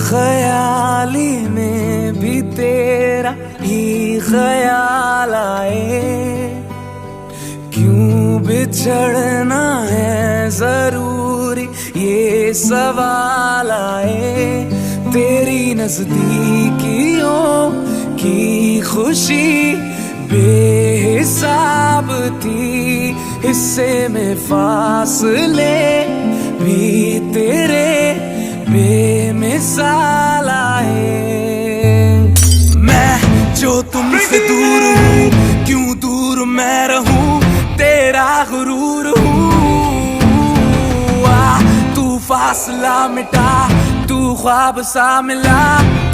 ख्याली में भी तेरा ही ख्याल आए, क्यों बिछड़ना है जरूरी ये सवाल आए। तेरी नजदीकियों की खुशी बेहिसाब थी, हिस्से में फासले भी तेरे बेमिसाल आए। मैं जो तुमसे दूर हूँ, क्यों दूर मैं रहूं, तेरा गुरूर हूँ। तू फासला मिटा, तू ख्वाब सा मिला,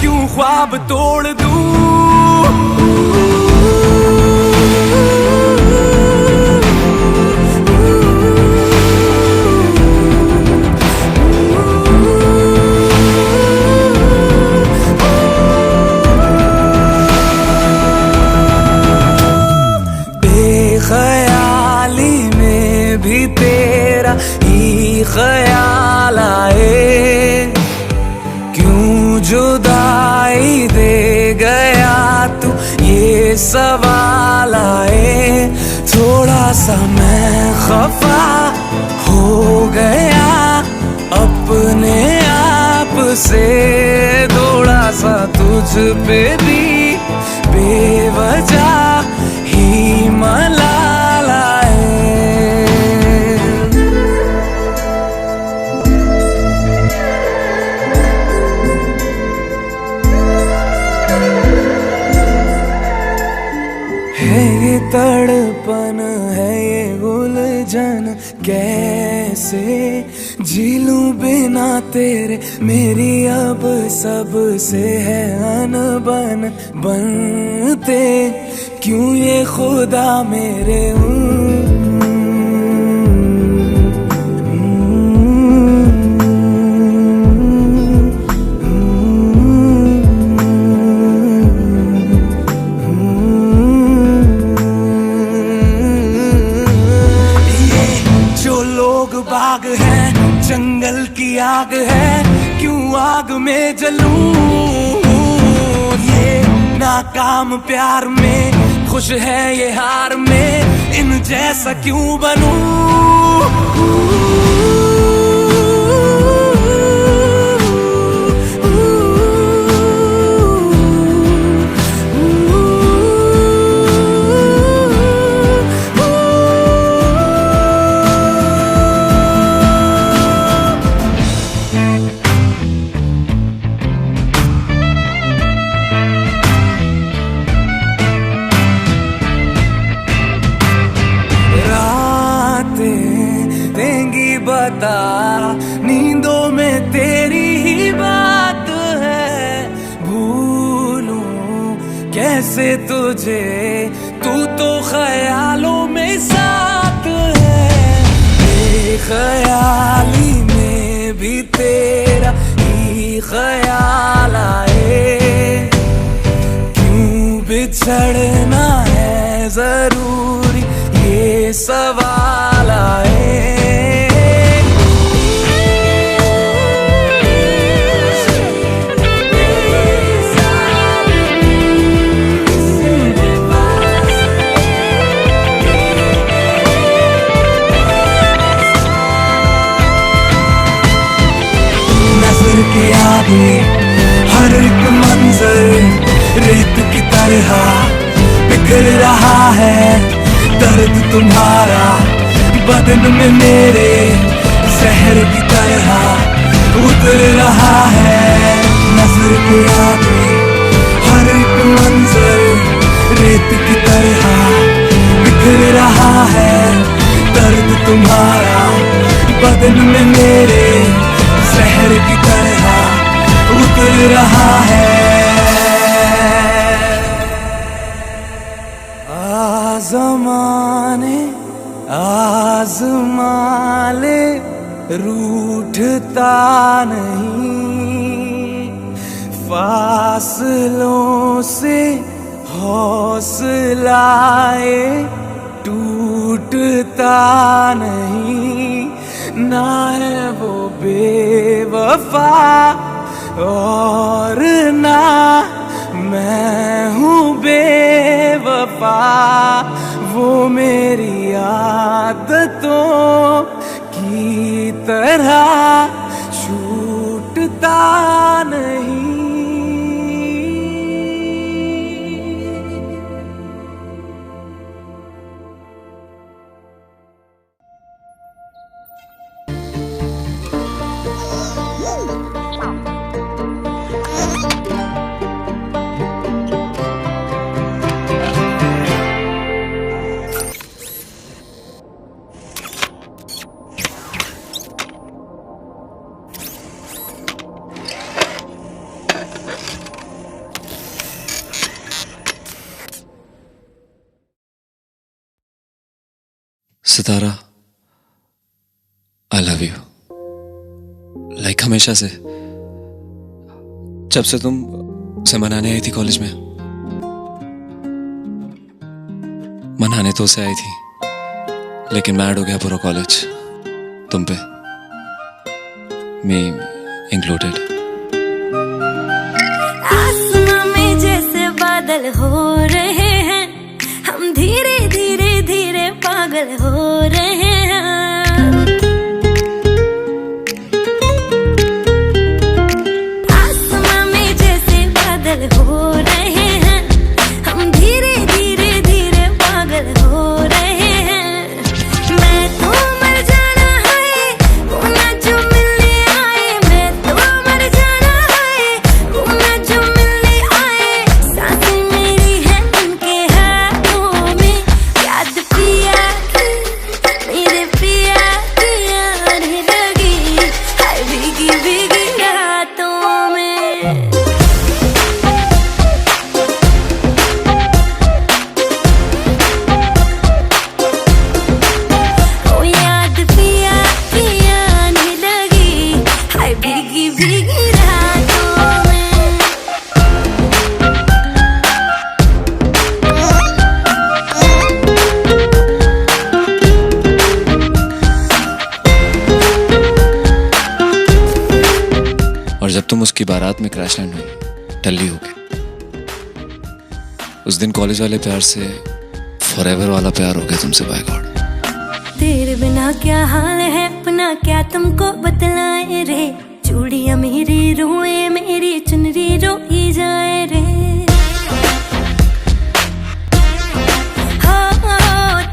क्यों ख्वाब तोड़ दूं। ख्याली में भी तेरा ही ख्याल आए, क्यों जुदाई दे गया तू ये सवाल आए। थोड़ा सा मैं खफा हो गया अपने आप से, थोड़ा सा तुझ पे भी बेवजह ही मलाल आए। है ये तड़पन, है ये उलझन, कैसे झीलूं बिना तेरे। मेरी अब सबसे है अनबन बनते, क्यों ये खुदा मेरे बाग है, जंगल की आग है, क्यों आग में जलूं। ये नाकाम प्यार में खुश है ये हार में, इन जैसा क्यों बनूं। बता नींदों में तेरी ही बात है, भूलूं कैसे तुझे, तू तो ख्यालों में साथ है। बेख्याली में भी तेरा ही ख्याल आए, क्यों बिछड़ना है जरूरी ये सवाल आए। हर एक मंजर रेत की तरह बिखर रहा है, दर्द तुम्हारा बदन में मेरे जहर की तरह उतर रहा है। नजर के आगे हर एक मंजर रेत की तरह बिखर रहा है, दर्द तुम्हारा बदन में मेरे जहर की तरह उतर रहा है। आज़माने आज़माले रूठता नहीं, फासलों से हौसलाए टूटता नहीं। ना है वो बेवफा तरह छूटता नहीं। सितारा, आई लव यू। लाइक हमेशा से, जब से तुम उसे मनाने आई थी कॉलेज में। मनाने तो उसे आई थी, लेकिन मैड हो गया पूरा कॉलेज तुम पे, मी इंक्लूडेड। आसमां में जैसे बादल हो रहे हैं, हम धीरे धीरे धीरे पागल हो रहे हैं। आसमां में जैसे बादल हो रहे हैं, हम धीरे धीरे धीरे पागल हो रहे हैं। मैं तो मर जाना है वो ना जो मिलने आए, मैं तो मर जाना है वो ना जो मिलने आए। सांसें मेरी है उनके हाथों में, याद पिया की मेरे पिया की आने लगी, हाय भीगी भीगी रातों में। ओ याद पिया की आने लगी, हाय भीगी भीगी रातों में। और जब तुम उसकी बारात में क्रैश लैंड हुई टल्ली हो गई, उस दिन कॉलेज वाले प्यार से फॉरएवर वाला प्यार हो गया तुमसे, बाय गॉड। तेरे बिना क्या हाल है अपना, क्या तुमको बतलाए रे। चूड़ियां मेरी रोए, मेरी चुनरी रोई जाए रे। हो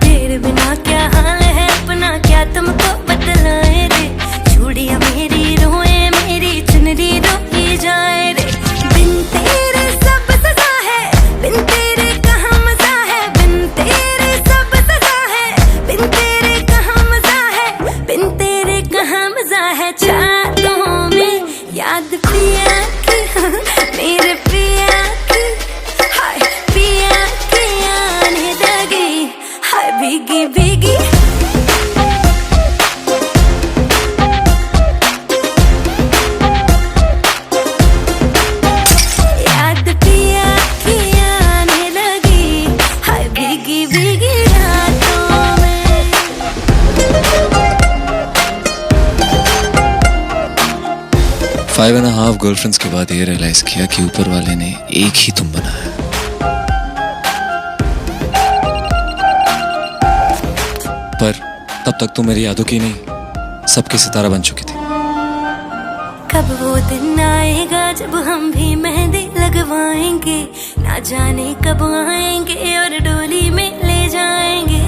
तेरे बिना क्या हाल है अपना, क्या तुमको बतलाए रे। चूड़ियां मेरी रोए, मेरी चुनरी रोई जाए रे। बिन तेरे सब सजा है, बिन तेरे कहाँ मजा है। बिन तेरे सब सजा है, बिन तेरे कहाँ मजा है। बिन तेरे कहाँ मजा है। चाहतों में याद पिया की मेरे पिया की, हाय पिया की आने लगी, हाय भीगी भीगी। याद पिया की आने लगी, हाय भीगी भीगी रातों में। 5.5 गर्लफ्रेंड्स के बाद ये रियलाइज किया कि ऊपर वाले ने एक ही तुम बनाया। पर तब तक तुम मेरी यादों की नहीं, सबकी सितारा बन चुकी थी। कब वो दिन आएगा जब हम भी मेहंदी लगवाएंगे, ना जाने कब आएंगे और डोली में ले जाएंगे।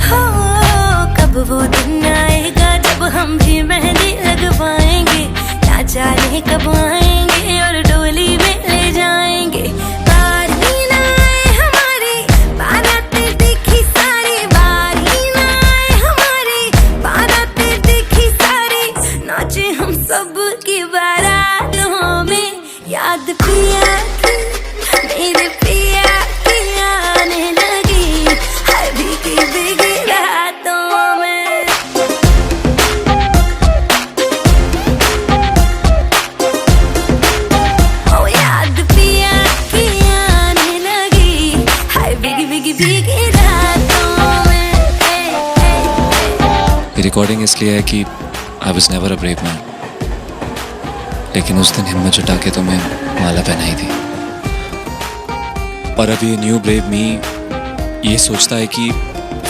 हो कब वो दिन आएगा जब हम भी मेहंदी लगवाएंगे, ना जाने कब आएंगे और डोली में ले जाएंगे। बारी ना आए हमारी बारातें देखी सारी, बारी ना आए हमारी बारातें देखी सारी। नाचे हम सब की बारातों में, याद पिया की मेरे पिया की आने लगी, हाय भीगी भीगी रातों में। ओ याद पिया की आने लगी, हाय भीगी भीगी भीगी रातों में। ये रिकॉर्डिंग इसलिए है कि I was never a brave man, लेकिन उस दिन हिम्मत जुटा के तुम्हें माला पहनाई थी। और अभी न्यू ब्रेव मी ये सोचता है कि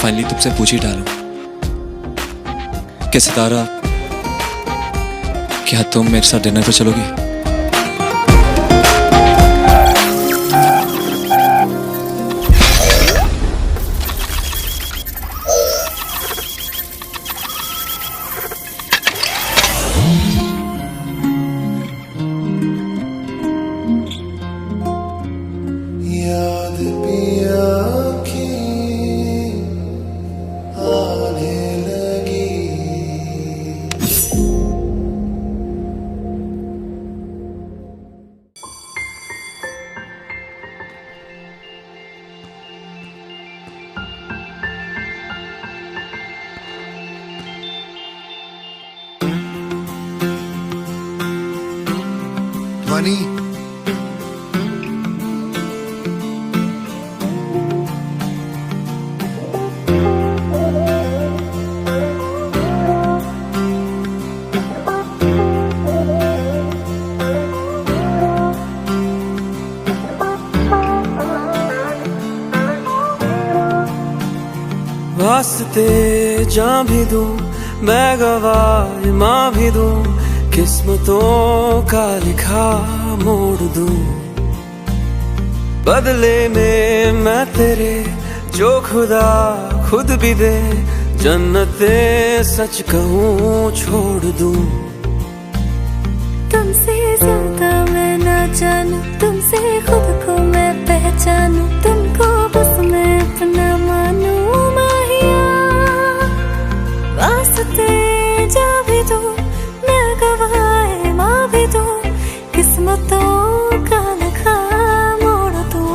फाइनली तुमसे पूछ ही डालूं कि सितारा, क्या तुम मेरे साथ डिनर पे चलोगी? याद पिया की आने लगी। ध्वनि वास्ते जां भी दूं, मैं गवाह माँ भी दूं, किस्मतों का लिखा मोड़ दूं। बदले में मैं तेरे जो खुदा खुद भी दे, जन्नते सच कहूँ छोड़ दूं। तुमसे ज्यादा मैं ना जानूं, तुमसे खुद को मैं पहचानूं, तुमको बस मैं अपना मानूं माहिया। वास्ते जा भी दो, मैं गवाह माँ भी दो, किस्मतों का लिखा मोड़ दूं।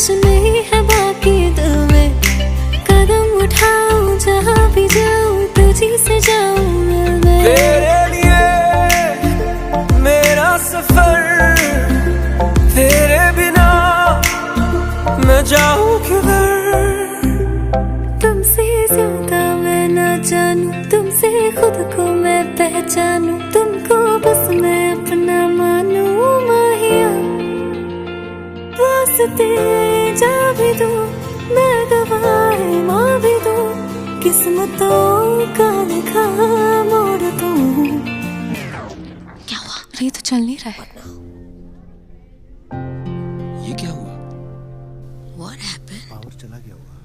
नहीं है बाकी दिल में, कदम उठाऊं जहाँ भी जाऊं, तुझी से जाऊं मिलने। तेरे लिए मेरा सफर, तेरे बिना मैं जाऊं किधर। तुमसे ज्यादा मैं ना जानूं, तुमसे खुद को मैं पहचानूं, तुमको बस मैं अपना मानूं माहिया। वास्ते जा भी दो, मैं गवाह माँ भी दो, किस्मतों का लिखा मोड़ दूं। क्या हुआ? अरे ये तो चल नहीं रहा है। ये क्या हुआ? What happened? पावर चला गया होगा।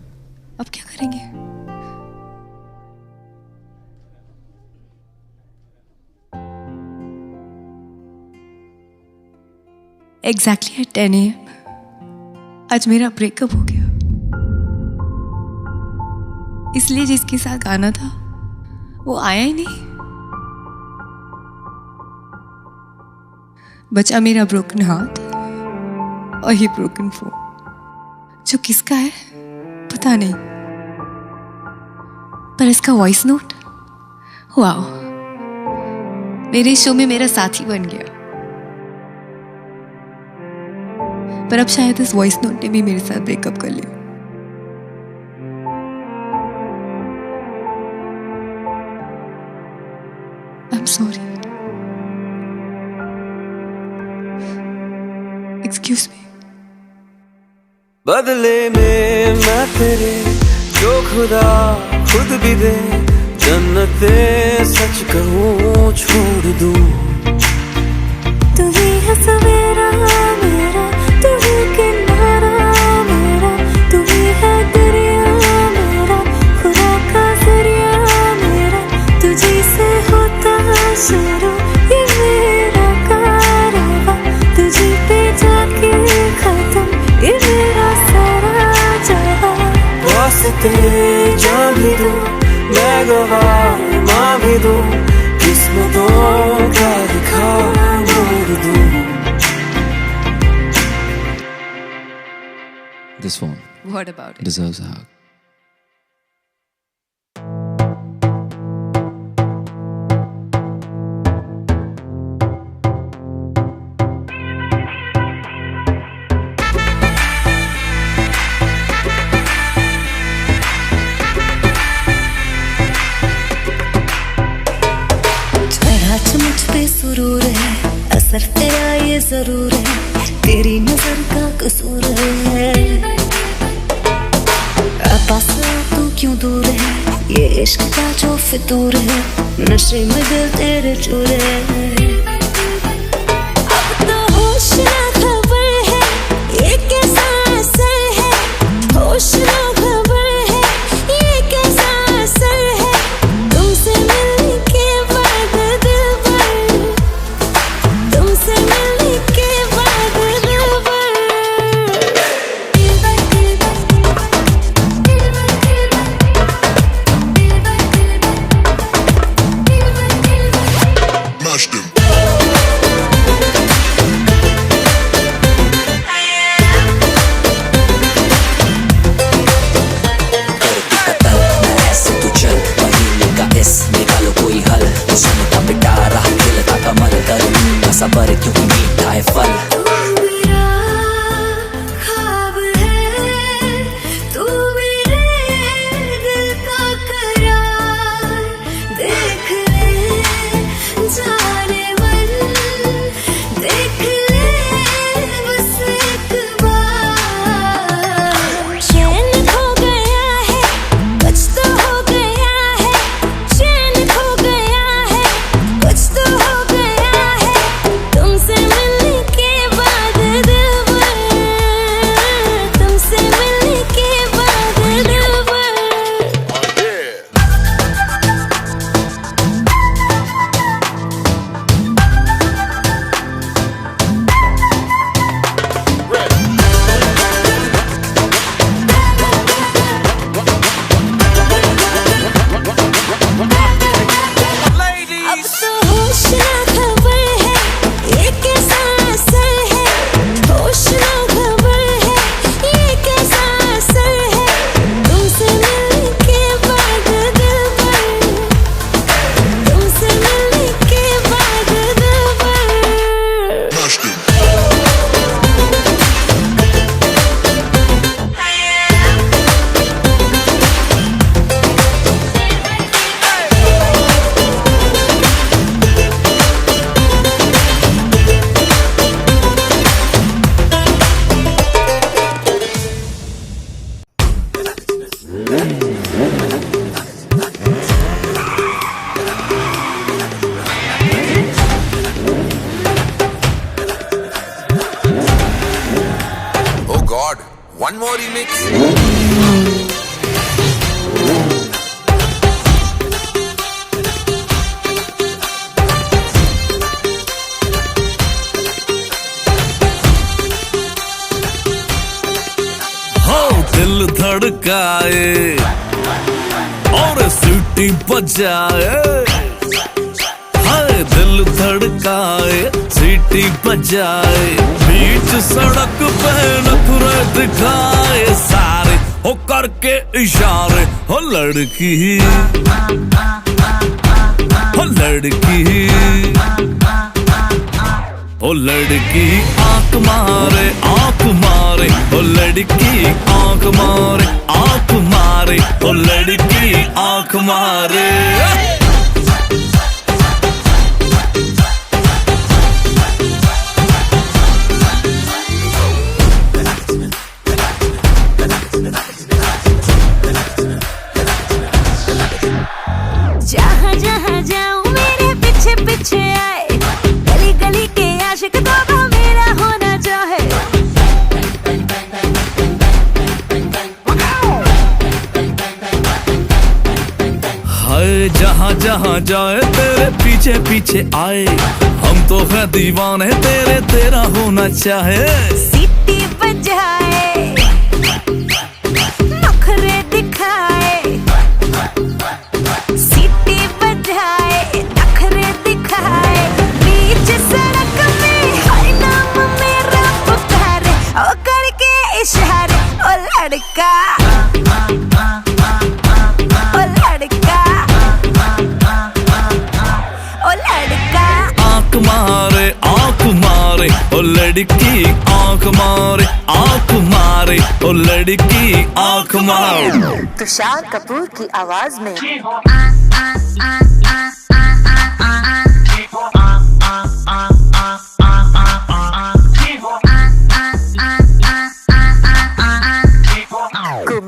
अब क्या करेंगे? Exactly at 10 AM आज मेरा ब्रेकअप हो गया। इसलिए जिसके साथ आना था वो आया ही नहीं। बचा मेरा ब्रोकन हार्ट और ये ब्रोकन फोन, जो किसका है पता नहीं, पर इसका वॉइस नोट वाओ, मेरे शो में मेरा साथी बन गया। पर अब शायद इस वॉइस नोट ने भी मेरे साथ ब्रेकअप कर लिया। I'm sorry. Excuse me. बदले में मैं तेरे जो खुदा खुद भी दे, जन्नते सच कहूँ छोड़ दूं। तू ही है सवेरा मेरा, तू ही किनारा मेरा, तू ही है दरिया मेरा, खुदा का जरिया मेरा, तुझी से होता शुरू ये मेरा कारवां, तुझी पे जाके खत्म ये मेरा सारा जहां। वास्ते जान भी दूं, मैं गवाह माँ भी दूं, किस्मतों का लिखा मोड़ दूं। This phone What about it? deserves a hug. असर तेरा ये जरूर है, तेरी नजर का कसूर है। पास तू क्यों दूर है, ये इश्क का जो फितूर है, नशे में दिल तेरे चूर है। अब तो होश ना खबर है, ये कैसा असर है, होश ना खबर है, ये कैसा असर है, तुमसे मिलने के बाद दिल भर, तुमसे मिलने के बाद दिल भर। सबर क्योंकि मीठा है फल। तू मेरा ख्वाब है, तू मेरे दिल का करार, देख ले जाने मन, देख ले बस एक बार। चैन खो गया है, कुछ तो हो गया है, चैन खो गया है, कुछ तो हो गया है, तुमसे मिलने के बाद दिल भर, तुमसे मिलने के बाद दिल भर। अब तो होश ना खबर है, ये कैसा असर है, होश ना खबर है, ये कैसा असर है, तुमसे मिलने के बाद दिल भर, तुमसे मिलने के बाद दिल भर। Oh God, one more remix. हो दिल धड़काए और सीटी बजाए, हाय दिल धड़काए सीटी बजाए, बीच सड़क पे नखरे दिखाए सारे, हो करके इशारे, हो लड़की हो लड़की, ओ लड़की आंख मारे आंख मारे, ओ लड़की आंख मारे आंख मारे, ओ लड़की आंख मारे। जहाँ जहाँ जाऊँ मेरे पीछे पीछे आए, गली गली के आशिक तो मेरा होना चाहे। हाय जहाँ जहाँ जाए तेरे पीछे पीछे आए, हम तो है दीवाने तेरे, तेरा होना चाहे। सीटी बजाए, नखरे दिखाए, सीटी बजाए, नखरे दिखाए, बीच सड़क में हर नाम मेरा पुकारे, ओ करके इशारे, ओ लड़का ओ लड़का ओ लड़का। आंख मारे आंख मारे, ओ लड़की आंख मारे आंख मारे, ओ लड़की आंख मारे। तुषार कपूर की आवाज में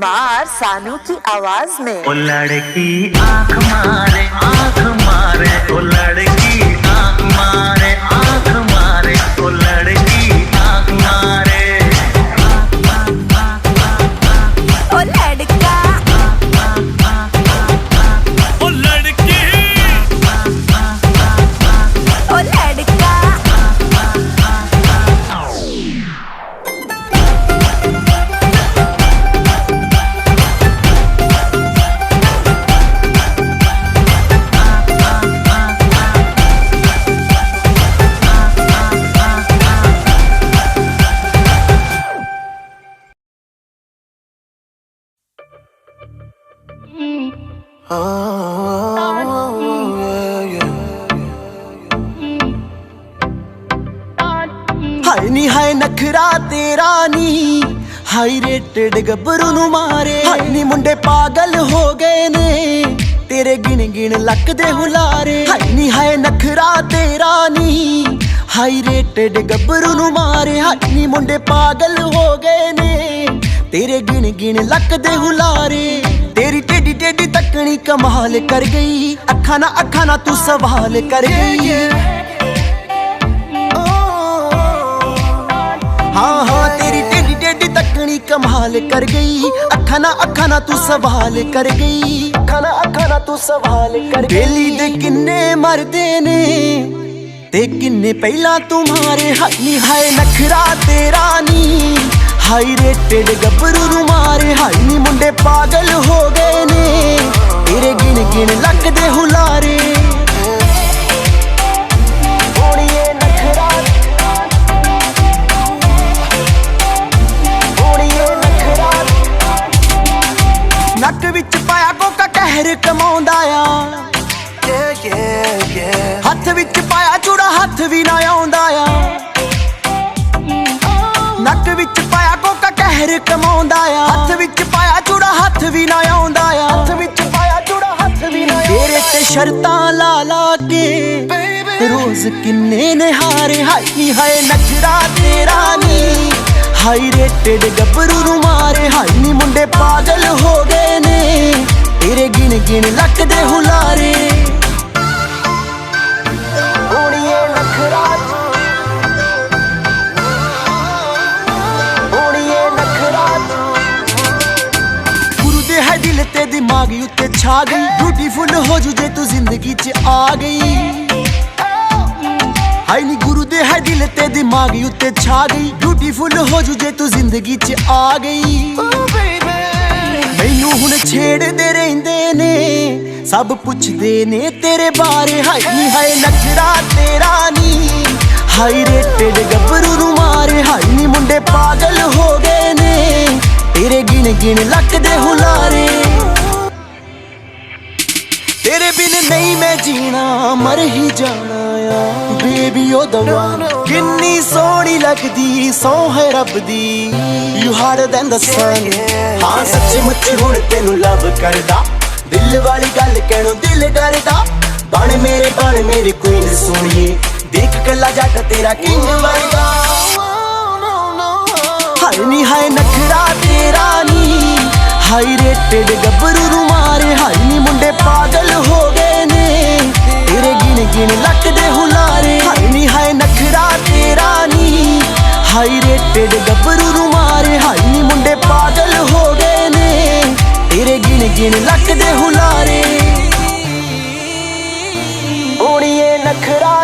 कुमार सानू की आवाज में। ओ लड़की आंख मारे ओ लड़की आंख मारे ओ लड़की आंख मारे ओ लड़का ओ लड़की ओ लड़का हाय नी हाय नखरा तेरा नी हाई रेटेड गब्बरू नु मारे हाय नी मुंडे पागल हो गए ने तेरे गिन गिन लक दे हुलारे हाय नी हाय नखरा तेरा नी हाई रेटेड गब्बरू नु मारे हाय नी मुंडे पागल हो गए ने तेरे गिन गिन लक दे हुलारे तेरी टेडी टेडी तकनी कमाल कर गई अखा ना तू सवाल कर गई हाँ हाँ तेरी टेडी टेडी तकनी कमाल कर गई अखा ना तू सवाल कर गई अखा ना तू सवाल कर गई बेली दे किन्ने मरदे ने ते किन्ने पहला तुम्हारे हाय नी हाय नखरा तेरा नी हाई रेटेड गब्बरू नु मारे हाय नी मुंडे पागल हो गए ने तेरे गिन गिन लक दे हुलारे ओड़िए नखरा नक विच पाया कोका कहर कमाउंदा आ हथ विच पाया चूड़ा हथ भी ना आउंदा आ नक विच पाया कोका कहर कमाउंदा आ हथ विच पाया चूड़ा हथ भी ना आउंदा आ हथ विच पाया चूड़ा हथ भी ना तेरे ते शर्तां ला ला के रोज किन्ने ने हारे हाय नी हाय नखरा तेरा नी हाई रेटेड गब्बरू नु मारे हाय नी मुंडे पागल हो गए ने तेरे गिन गिन लक दे हुलारे ओड़िए नखरा गुरु दे है दिल ते दिमाग उत्ते छा गई ब्यूटीफुल हो जू जे तू जिंदगी च आ गई हाय नी गुरु दे है दिल ते दिमाग उत्ते छा गई ब्यूटीफुल हो जू जे तू जिंदगी च आ गई मैनू हुण छेड़दे रहिंदे ने सब पुछदे ने तेरे बारे हाय नी हाय नखरा तेरा नी हाई रेटेड गब्बरू नु मारे हाय नी मुंडे पागल हो गए ने तेरे गिन गिन लक दे हुलारे तेरे बिन नहीं मैं जीना मर ही जाना आ बेबी ओ दवा किन्नी सोहनी लगदी सौ है रब दी यू हार्डर देन द सन हाँ सच्ची मुच्ची हुण तेनू लव करदा दिल वाली गल कहणों दिल डरदा बन मेरे क्वीन सोहणीए देख कला जट तेरा किंग वर्गा हाय नी हाय नखरा तेरा नी हाई रेटेड गब्बरू नु मारे हाय नी मुंडे पागल हो गए ने तेरे गिन गिन लक दे हुलारे हाय नी हाय नखरा तेरा नी हाई रेटेड गब्बरू नु मारे हाय नी मुंडे पागल हो गए ने तेरे गिन गिन लक दे हुलारे ओड़िए नखरा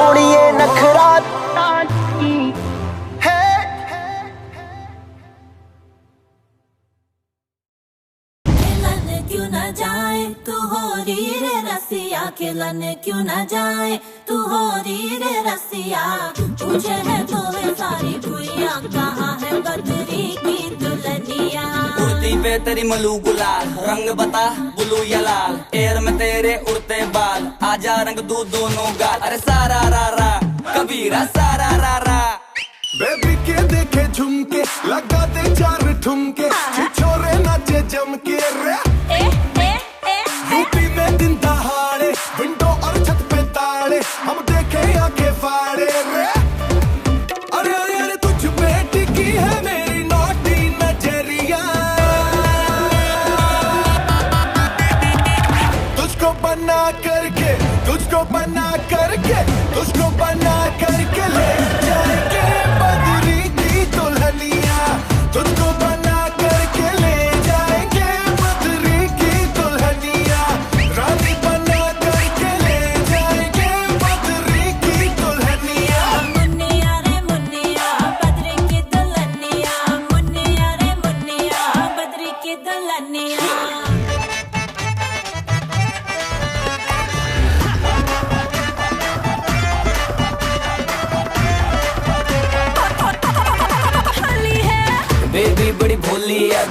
ओड़िए नखरा क्यों ना जाए तू हो री रे रसिया खिलने क्यों ना जाए तू हो री रे रसिया पूछे है तो वे सारी भुइयां कहाँ है बदरी की दुल्हनिया उड़ती पे तेरी मलू गुलाल रंग बता ब्लू या लाल एयर में तेरे उड़ते बाल आजा रंग दू दोनों गाल अरे सारा रा रा कबीरा सारा रा रा बेबी के देखे झुमके लगा दे चार ठुमके छोरे नाचे जम के रे यूपी में दिन दहाड़े विंडो और छत पे ताड़े हम देखे आके फाड़े रे अरे अरे अरे तुझ पे टिक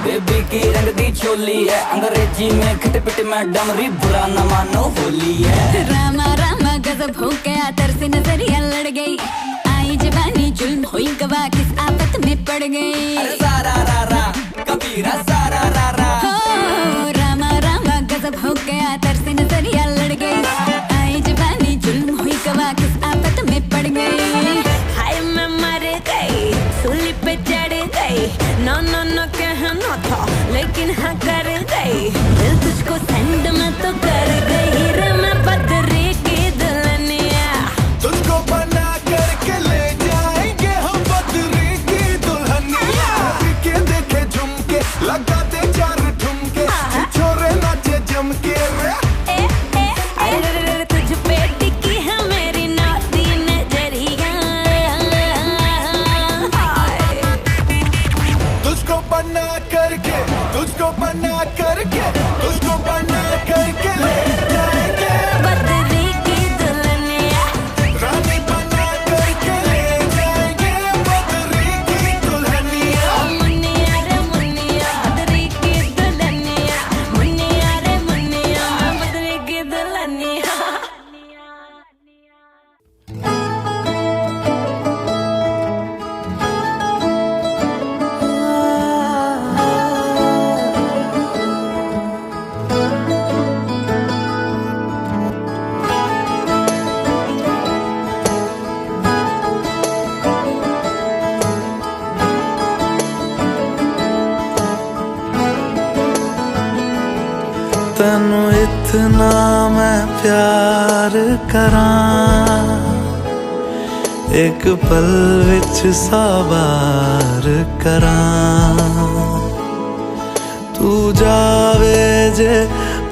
बेबी की रंग दी चोली है, अंग्रेजी में खिट-पिट में डमरी, बुरा न मानो होली है। रामा रामा गजब हो गया, तरसे नजरिया लड़ गई, आई जवानी जुल्म हुई गवा, किस आफत में पड़ गई। अरे सारा रा रा कबीरा सारा रा रा, रामा रामा गजब हो गया, तरसे नजरिया लड़ गई, आई जवानी जुल्म हुई गवा, किस आफत में पड़ गई। हाय मैं मर गई, सूली पे चढ़ गई, नो नो नो कहना था लेकिन हाँ कर गई, दिल तुझको सेंड में तो कर गई रे मैं बदरी की दुल्हनिया। तुझको बना करके ले जाएंगे हम बदरी की दुल्हनिया। के देखे झुमके लगाते चार ठुमके, छोरे नाचे जम के रे। अरे तुझ पे टिकी है मेरी नाती नजरिया, तुझको बना करके, तुझको बना करके, तुझको बना करके ले जाएंगे बदरी की दुल्हनिया। रानी, बना करके ले जाएंगे बदरी की दुल्हनिया। मुन्निया रे मुन्निया बदरी की दुल्हनिया, मुन्निया रे मुन्निया बदरी की दुल्हनिया। तेनू इतना मैं प्यार करां, एक पल विच साबार करां, तू जावे जे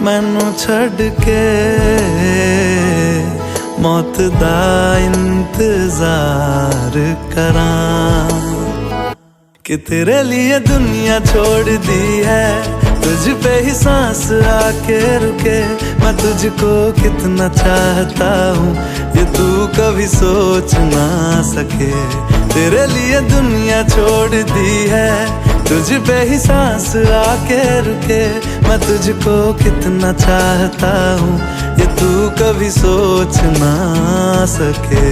मैनू छड़ के, मौत दा इंतजार करां, कि तेरे लिए दुनिया छोड़ दी है, तुझ पे ही सांस आके रुके, मैं तुझको कितना चाहता हूँ ये तू कभी सोच ना सके। तेरे लिए दुनिया छोड़ दी है, तुझ पे ही सांस आके रुके, मैं तुझको कितना चाहता हूँ ये तू कभी सोच ना सके।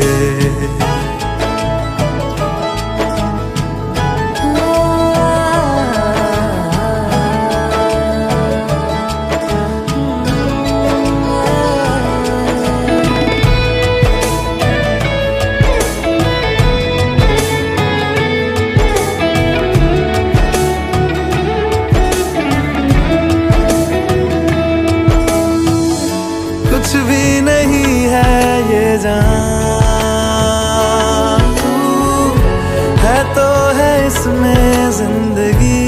कुछ भी नहीं है ये जान, तू है तो है इसमें जिंदगी,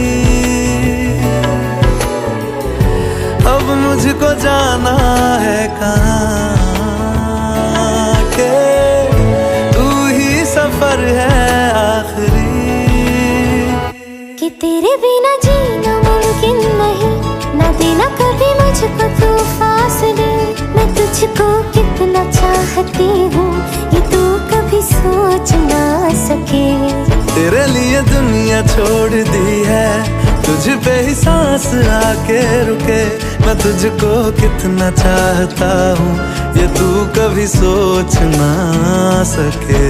अब मुझको जाना है कहाँ के, तू ही सफर है आखिरी, कि तेरे बिना जीना मुमकिन नहीं, न देना कभी मुझको तू फासले, मैं तुझको कितना चाहती हूँ ये तू कभी सोच ना सके। तेरे लिए दुनिया छोड़ दी है, तुझ पे ही सांस आके रुके, मैं तुझको कितना चाहता हूँ ये तू कभी सोच ना सके।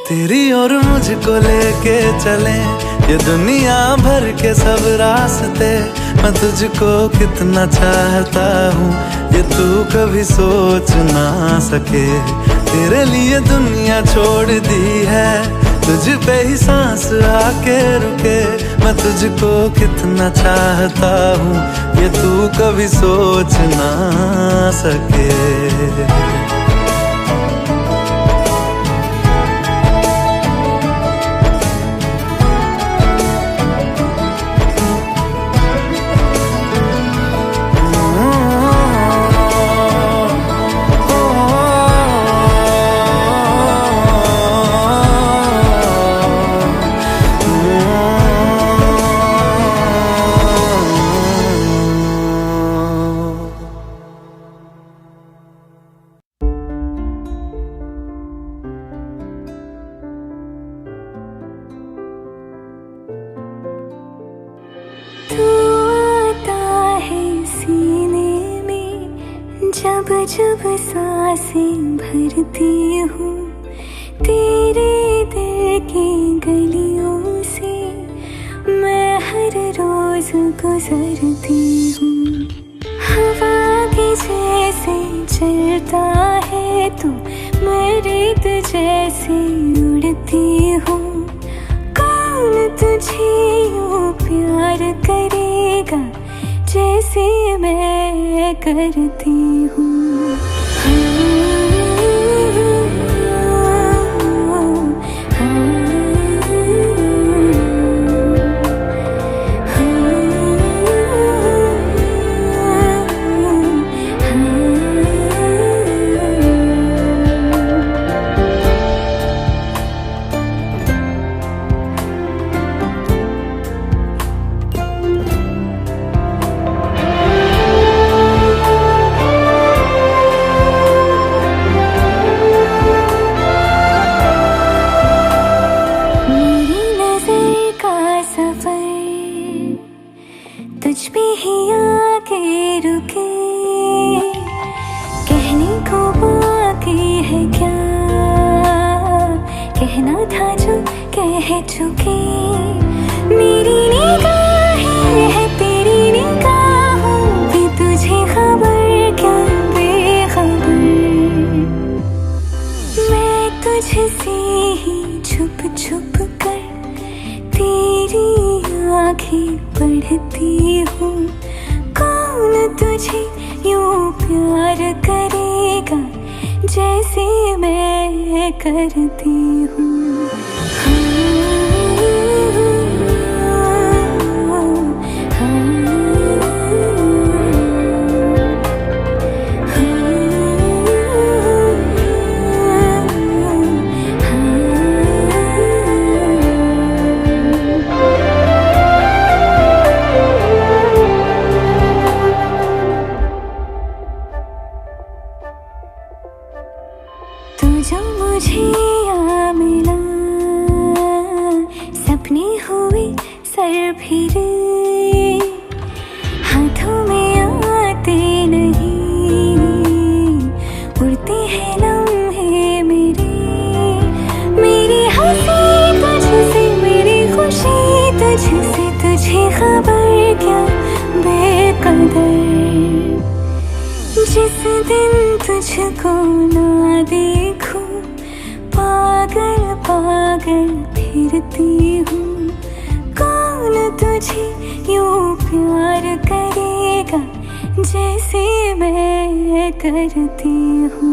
तेरी और मुझको लेके चले ये दुनिया भर के सब रास्ते, मैं तुझको कितना चाहता हूँ ये तू कभी सोच ना सके। तेरे लिए दुनिया छोड़ दी है, तुझ पे ही सांस आके रुके। मैं तुझको कितना चाहता हूँ ये तू कभी सोच ना सके। जब जब सांसें भरती हूँ तेरे दिल की गलियों से मैं हर रोज गुजरती हूँ। हवा के जैसे चलता है तू, मैं रेत जैसे उड़ती हूँ। कौन तुझे यूँ प्यार करेगा जैसे मैं करती हूँ। तुझ पे ही आके रुके, कहने को बाकी है क्या, कहना था जो कह चुके। मेरी निगाहें है तेरी निगाहों भी, तुझे खबर क्या बेखबर। मैं तुझसे ही छुप छुप कर तेरी आँखें पढ़ती हूँ। कौन तुझे यूँ प्यार करेगा जैसे मैं करती हूँ। तू जो मुझे आ मिला, सपने हुए सर फिरे, हाथों में आते नहीं, उड़ते हैं लम्हे मेरे। मेरी हंसी तुझसे, मेरी खुशी तुझसे, तुझे खबर क्या बेकदर। जिस दिन तुझको ना देखूं पागल पागल फिरती हूँ। कौन तुझे यूँ प्यार करेगा जैसे मैं करती हूँ।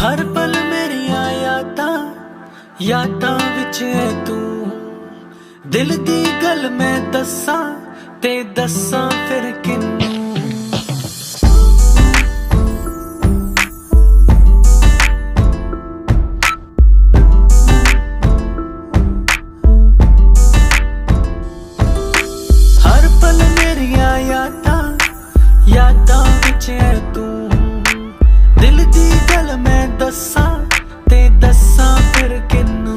हर पल मेरिया यादां विच है तू दिल दी गल मैं दस्सां ते दस्सां फिर किन्नू यादां विच है तू दिल दी गल मैं दस्सां ते दस्सां फिर किन्नू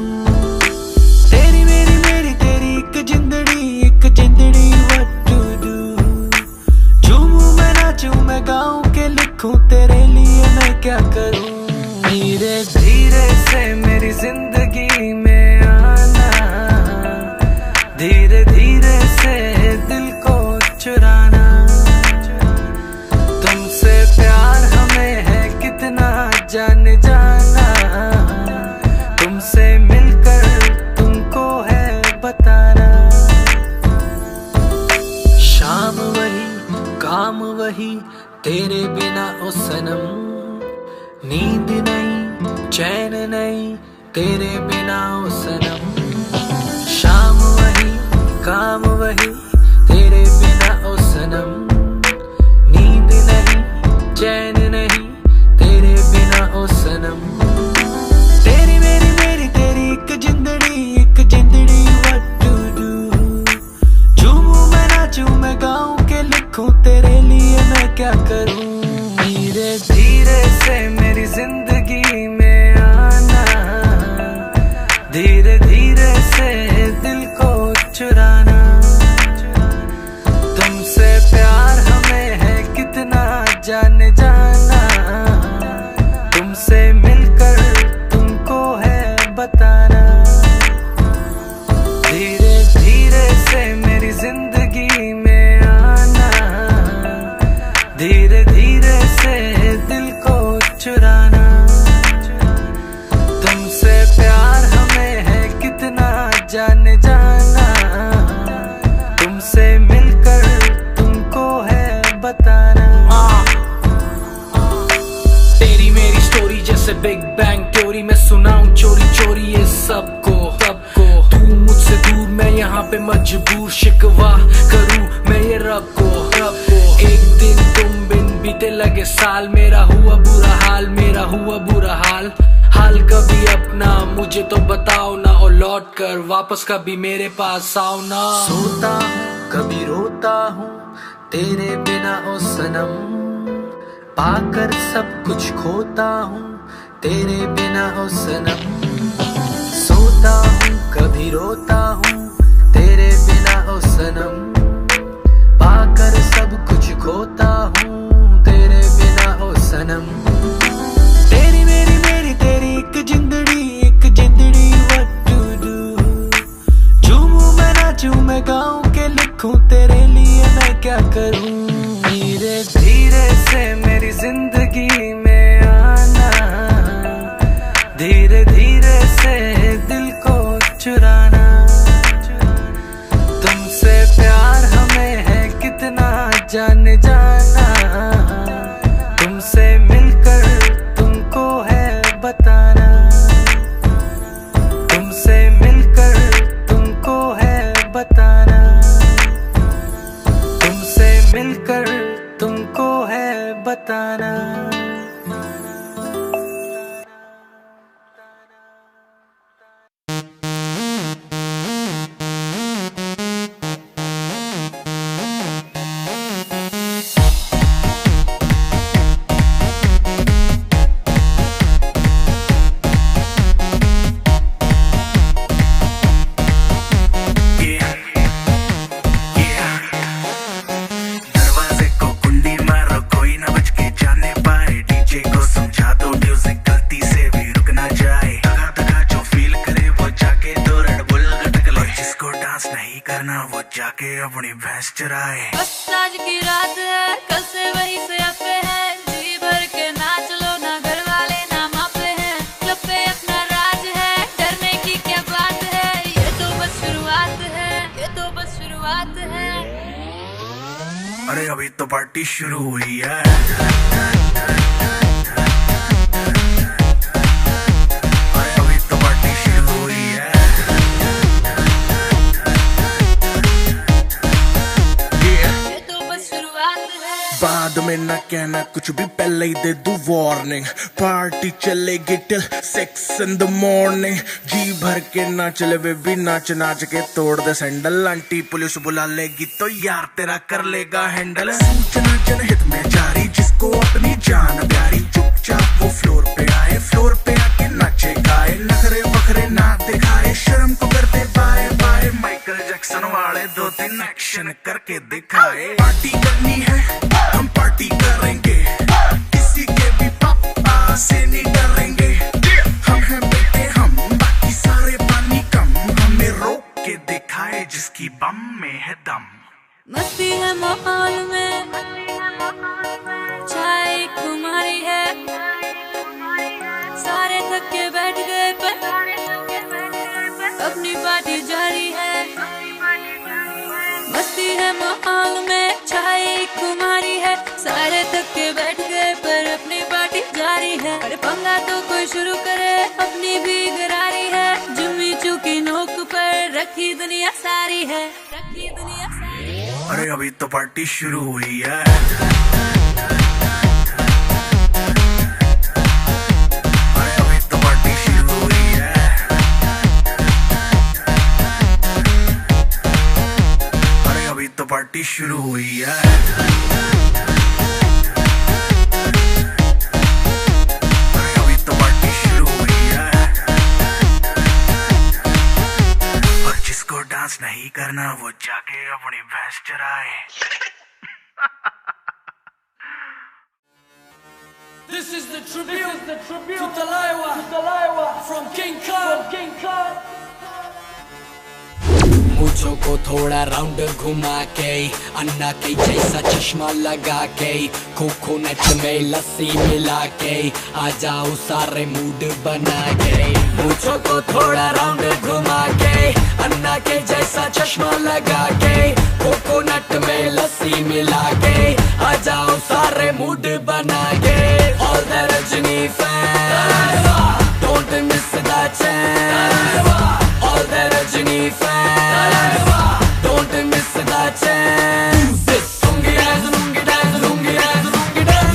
तेरी मेरी तेरी एक जिंदड़ी what to do झूमूं मैं नाचूं मैं गाऊं के लिखूं तेरे लिए मैं क्या करूं धीरे धीरे से मेरी जिंदगी में आना धीरे धीरे से दिल को चुराना प्यार हमें है कितना जान जाना तुमसे मिलकर तुमको है बताना शाम वही काम वही तेरे बिना ओ सनम नींद नहीं चैन नहीं तेरे बिना ओ सनम शाम वही काम वही तेरे बिना ओ सनम चैन नहीं तेरे बिना ओ सनम तेरी मेरी तेरी एक जिंदड़ी what to do झूमूं मैं नाचूं मैं गाऊं के लिखूं तेरे लिए मैं क्या करूं धीरे धीरे से मेरी जिंदगी में आना धीरे धीरे से दिल को चुराना तुमसे प्यार हमें है कितना जान जाना तुमसे मिलकर तुमको है बताना धीरे धीरे से मेरी जिंदगी में आना धीरे धीरे से दिल को चुराना तुमसे प्यार हमें है कितना जान जाना तुमसे मिलकर तुमको है बताना जैसे बिग बैंग थ्योरी में सुनाऊं चोरी चोरी ये सबको तू मुझसे दूर मैं यहाँ पे मजबूर शिकवा करूं मैं ये रब को एक दिन तुम बिन बीते लगे साल मेरा हुआ बुरा हाल कभी अपना मुझे तो बताओ ना और लौट कर वापस कभी मेरे पास आओ ना सोता हूँ कभी रोता हूँ तेरे बिना ओ सनम पाकर सब कुछ खोता हूँ तेरे बिना ओ सनम सोता हूँ कभी रोता हूँ तेरे बिना ओ सनम पाकर सब कुछ खोता हूँ तेरे बिना ओ सनम तेरी मेरी तेरी एक जिंदड़ी what to do झूमूं मैं नाचूं मैं गाऊं के लिखूं तेरे लिए मैं क्या करूं धीरे धीरे से मेरी जिंदगी में आना धीरे धीरे से दिल को चुराना तुमसे प्यार हमें है कितना जान जाना तुमसे मिलकर तुमको है बताना तुमसे मिलकर तुमको है बताना तुमसे मिलकर तुमको है बताना अपनी भैंस चराए बस आज की रात है कल से वही से अपे है जी भर के नाच लो ना घर वाले ना मापे हैं क्लब पे अपना राज है डरने की क्या बात है ये तो बस शुरुआत है अरे अभी तो पार्टी शुरू हुई है कुछ भी पहले ही दे दूं वार्निंग। पार्टी चलेगी टिल 6 in the morning। जी भर के नाच ले बेबी, नाच नाच के तोड़ दे सैंडल। आंटी पुलिस बुला लेगी तो यार तेरा कर लेगा हैंडल। सूचना जनहित में जारी, जिसको अपनी जान प्यारी, चुपचाप वो फ्लोर पे आए, फ्लोर पे आके नाचे गाए। नखरे बखरे ना दिखाए, शर्म को कर दे बाय बाय। माइकल जैक्सन वाले 2-3 एक्शन करके दिखाए। पार्टी करनी है हम पार्टी करेंगे, किसी के भी पापा से नहीं डरेंगे। हम हैं बेटे हम, बाकी सारे पानी कम। हमें रोक के दिखाए जिसकी बम में है दम। मस्ती है माहौल में, चाय कुमारी है, सारे थक के बैठ गए पर अपनी पार्टी जारी है। मस्ती है माहौल में, चाय कुमारी है, सारे थक के बैठ गए पर अपनी पार्टी जारी है। अरे पंगा तो कोई शुरू करे, अपनी भी गरारी है। जुम्मी चूकी नोक पर रखी दुनिया सारी है, रखी दुनिया सारी है। अरे अभी तो पार्टी शुरू हुई है। अरे अभी तो पार्टी शुरू हुई है। अरे अभी तो पार्टी शुरू हुई है। अरे अभी तो पार्टी शुरू हुई है। और जिसको डांस नहीं करना वो जाके अपनी भैंस चराए। This is the tribute to Talaiwa from King Khan. मुझो को थोड़ा राउंड घुमा के, अन्ना के जैसा चश्मा लगा के, कोकोनट में लस्सी मिला के, आ जाओ सारे मूड बना के। मुझो को थोड़ा राउंड घुमा के, अन्ना के जैसा चश्मा लगा के, कोकोनट में लस्सी मिला के, आ जाओ सारे मूड बना के। All the Rajini fans, don't miss the chance. All the Rajini fans, don't miss the chance. Lungi dance, lungi dance, lungi dance,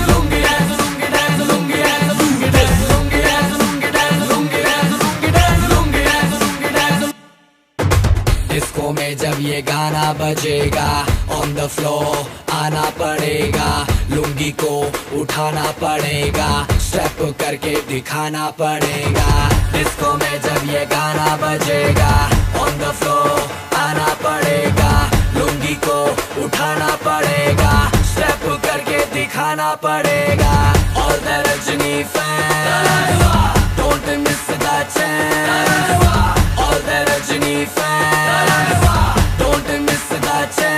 lungi dance, lungi dance, lungi dance, lungi dance, lungi dance, lungi dance, lungi dance, lungi dance, lungi dance, lungi dance, lungi dance। Disco में जब ये गाना बजेगा, on the floor आना पड़ेगा, लुंगी को उठाना पड़ेगा, स्टेप करके दिखाना पड़ेगा। डिस्को में जब ये गाना बजेगा, ऑन द फ्लोर आना पड़ेगा, लुंगी को उठाना पड़ेगा, स्टेप करके दिखाना पड़ेगा। All the Rajini fans, don't miss the chance. All the Rajini fans, don't miss the chance.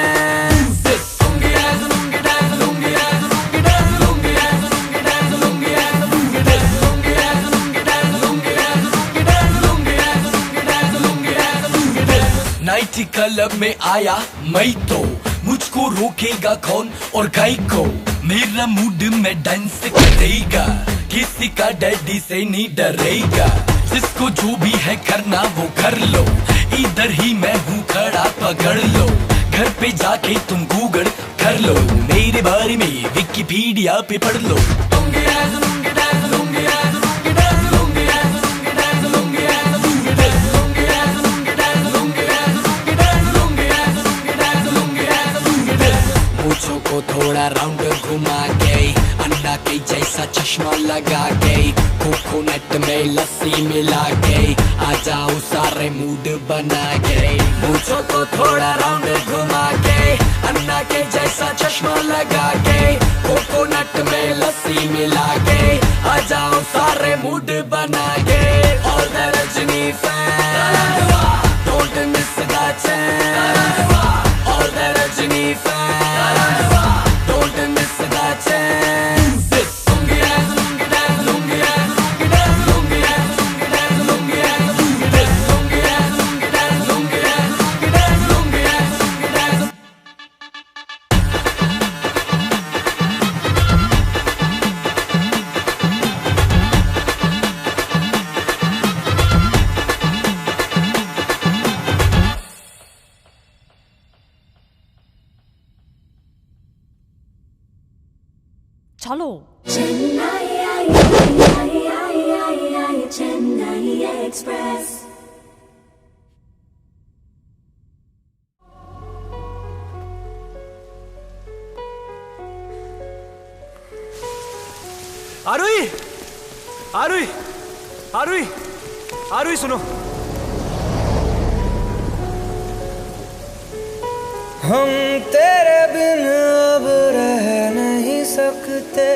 Nighty club में आया मैं तो, मुझको रोकेगा कौन और गाय को। मेरा मूड में डांस करेगा, किसी का डैडी से नहीं डरेगा। जिसको जो भी है करना वो कर लो, इधर ही मैं हूँ खड़ा पकड़ लो। घर पे जाके तुम गूगल कर लो, मेरे बारे में विकिपीडिया पे पढ़ लो। मुझो को थोड़ा राउंड घुमा के, अन्ना के जैसा चश्मा लगा के, कोकोनट में लस्सी मिला के, आ जाओ सारे मूड बना के। मुझो को थोड़ा राउंड घुमा के, अन्ना के जैसा चश्मा लगा के, कोकोनट में लस्सी मिला के, आ जाओ सारे मूड बना के। All the Rajini fans, don't miss the chance. All the Rajini fans, don't miss the chance. Lungi dance, lungi dance, lungi dance, lungi dance, lungi dance, lungi dance, lungi dance, lungi dance, lungi dance, lungi dance, lungi dance, lungi dance, lungi dance, lungi dance। ভালো। आरुई, आरुई, आरुई, आरुई सुनो। हम तेरे बिन अब रह नहीं सकते,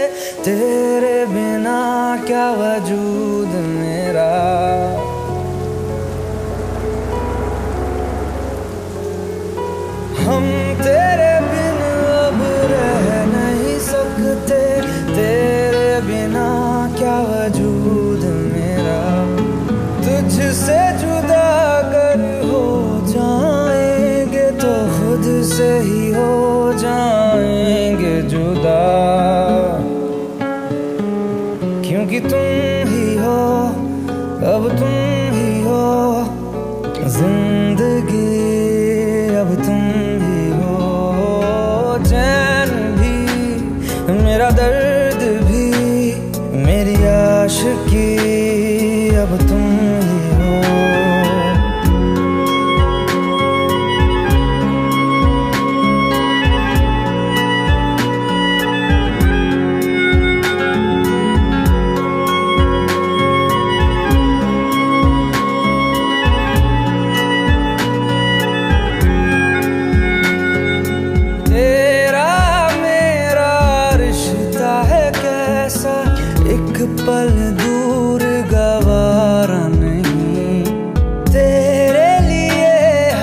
तेरे बिना क्या वजूद मेरा। हम तेरे बिन अब रह नहीं सकते, तेरे बिना क्या वजूद मेरा। तुझसे जुदा अगर हो जाएंगे तो खुद से ही हो जाएंगे जुदा, क्योंकि तुम ही हो, अब तुम ही हो जिंदगी, अब तुम ही हो चैन भी, मेरा दर्द भी, मेरी आशिकी, अब तुम ही हो। पल दूर गवारा नहीं, तेरे लिए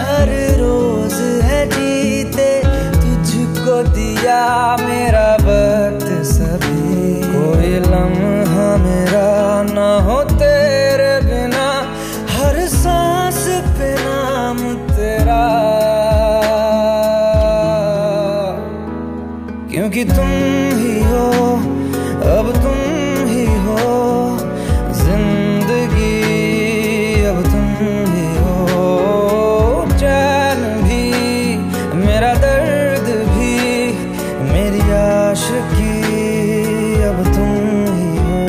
हर रोज है जीते, तुझको दिया मेरा वक्त सभी। कोई लम्हा मेरा ना हो तेरे बिना, हर सांस पे नाम तेरा, क्योंकि तुम ही हो, अब तुम ही हो जिंदगी, अब तुम ही हो चैन भी, मेरा दर्द भी, मेरी आशिकी, अब तुम ही हो।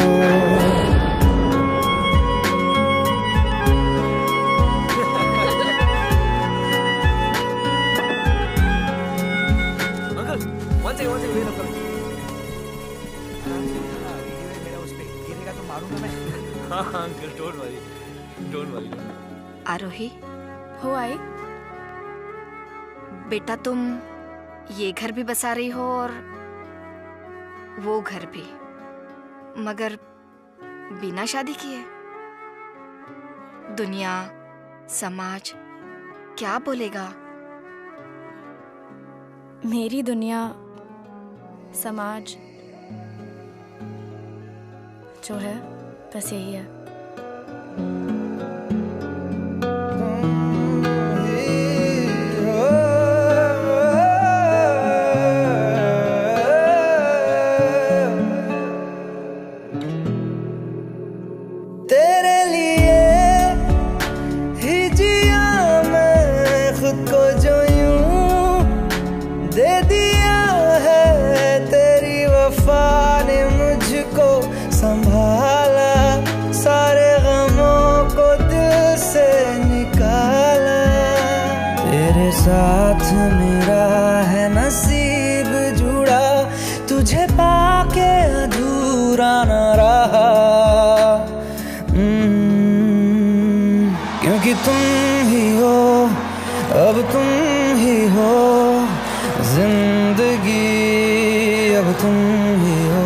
Uncle one second wait uncle. हाँ uncle don't worry, don't worry. Aarohi, हो आई बेटा, तुम ये घर भी बसा रही हो और वो घर भी, मगर बिना शादी किए। दुनिया समाज क्या बोलेगा? मेरी दुनिया समाज जो है बस यही है। तेरे लिए ही जिया मैं खुद को, जो यूं दे दिया है तेरी वफा ने मुझको संभाला, सारे गमों को दिल से निकाला। तेरे साथ मेरा है नसीब जुड़ा, तुझे पाके अधूरा न रहा, क्योंकि तुम ही हो, अब तुम ही हो जिंदगी, अब तुम ही हो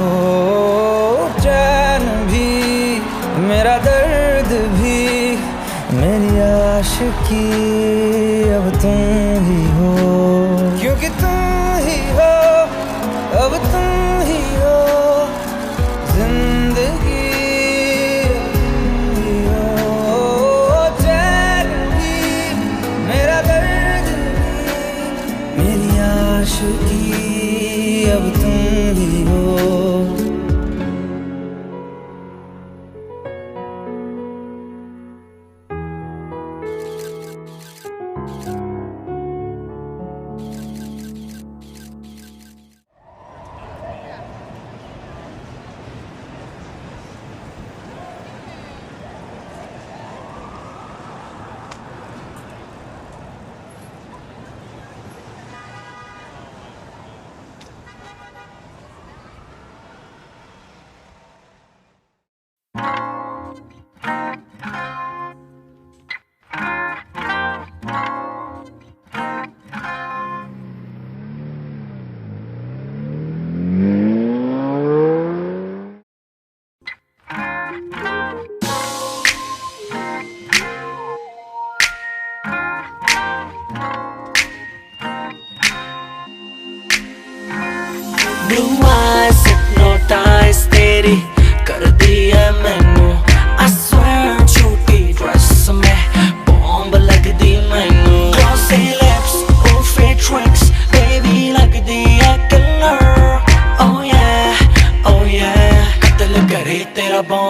चैन भी, मेरा दर्द भी, मेरी आशिकी, अब तुम ही हो, क्योंकि तुम ही हो, अब तुम ही हो जिंदगी, अब तुम ही हो।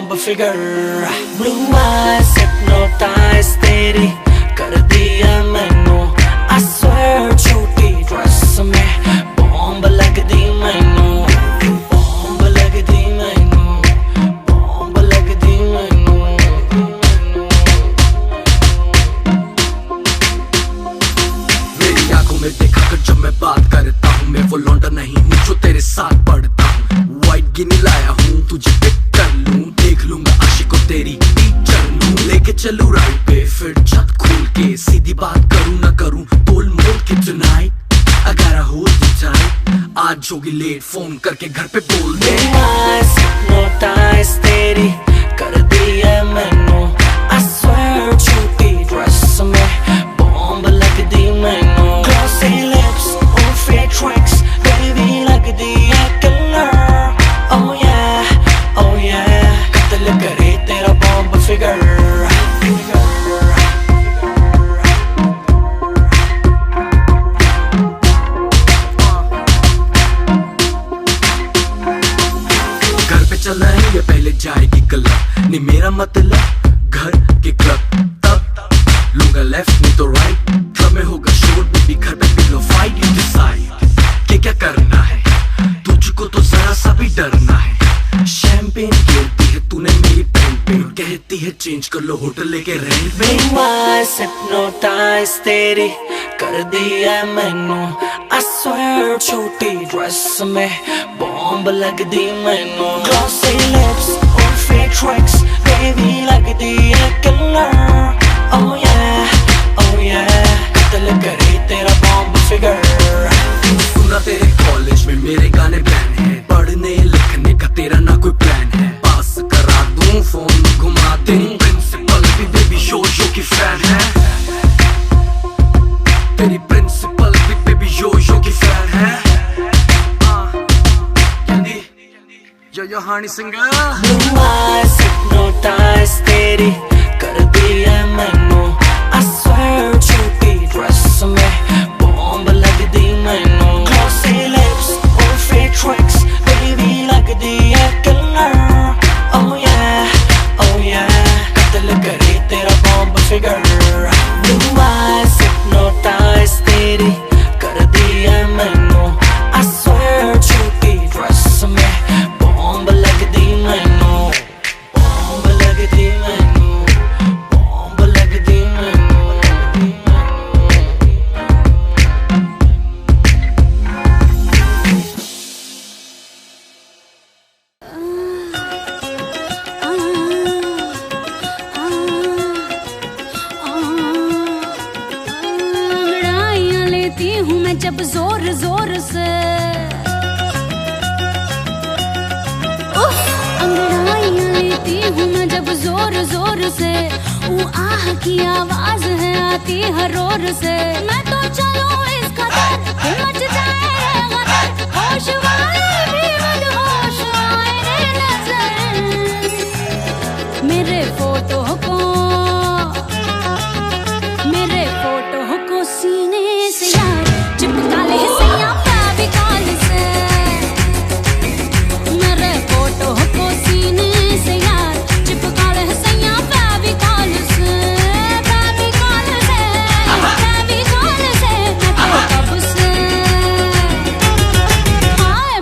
Bomb figure blue eyes hypnotise तेरी कर दिया मैनू I swear छोटी ड्रेस में बॉम्ब लगदी मैनू बॉम्ब लगदी मैनू बॉम्ब लगदी मैनू मेरी आंखों में देखा कर जब मैं बात करता हूँ मैं वो लौंडा नहीं हूँ जो तेरे साथ पढ़ता हूँ वाइट गिनी लाया हूँ तुझे पिक कर लूँ देख लूंगा आशिकों तेरी टीचर लूँ लेके चलूँ राइड पे फिर छत खोल के सीधी बात करूँ ना करूँ तोल मोल के tonight I gotta hold you tight आज होगी लेट फोन करके घर पे बोल दे hypnotize तेरी कर दिया मैनू I swear छोटी ड्रेस में बॉम्ब लगदी मैनू glossy lips और fake tricks baby लगदी है killer oh yeah कत्ल करे तेरा बॉम्ब फिगर चलाएंगे पहले जाएगी क्लब नहीं मेरा मतलब घर के क्लब तब लूंगा लेफ्ट नहीं तो राइट क्लब में होगा शोर बेबी घर पे पिलो फाइट यू डिसाइड क्या करना है तुझको तो जरा सा भी डरना है शैंपेन गिरती है तूने मेरी पेन पे कहती है चेंज कर लो होटल लेके रेंट पे हिप्नोटाइज तेरी कर दिया मैनू I swear छोटी ड्रेस में बॉम्ब लगदी मैनू glossy lips और fake tricks baby लगदी है killer oh yeah कत्ल करे तेरा बॉम्ब फिगर सुना तेरे कॉलेज में मेरे गाने बैन है पढ़ने लिखने का तेरा ना कोई प्लान है पास करा दूं फोन घुमा दे प्रिंसिपल भी बेबी शो की फैन है तेरी प्रिंसिपल भी बेबी शो की फैन है यो हानी सिंगर blue eyes hypnotize तेरी कर दिया मैनू I swear छोटी ड्रेस में बॉम्ब लगदी मैनू glossy lips और fake tricks baby लगदी है killer oh yeah कत्ल करे तेरा bomb figure blue eyes hypnotize तेरी कर दिया मैनू I swear छोटी ड्रेस में बॉम्ब लगदी मैनू बॉम्ब लगदी मैनू बॉम्ब लगदी मैनू अंगड़ाइयाँ लेती हूँ मैं जब जोर जोर से अंगड़ाइयाँ लेती हूँ मैं जब जोर जोर से वो आह की आवाज है आती हर ओर से मैं तो चलूं इस कदर कि मच जाए गदर होश वाले भी मदहोश आए नजर मेरे फोटो को सीने से यार चिपका ले सैया फेविकॉल से मेरे फोटो को सीने से यार चिपका ले सैया फेविकॉल से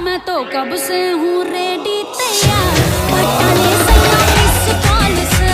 मैं तो कब से हूँ रेडी तैयार पटा ले सैया इस कॉल से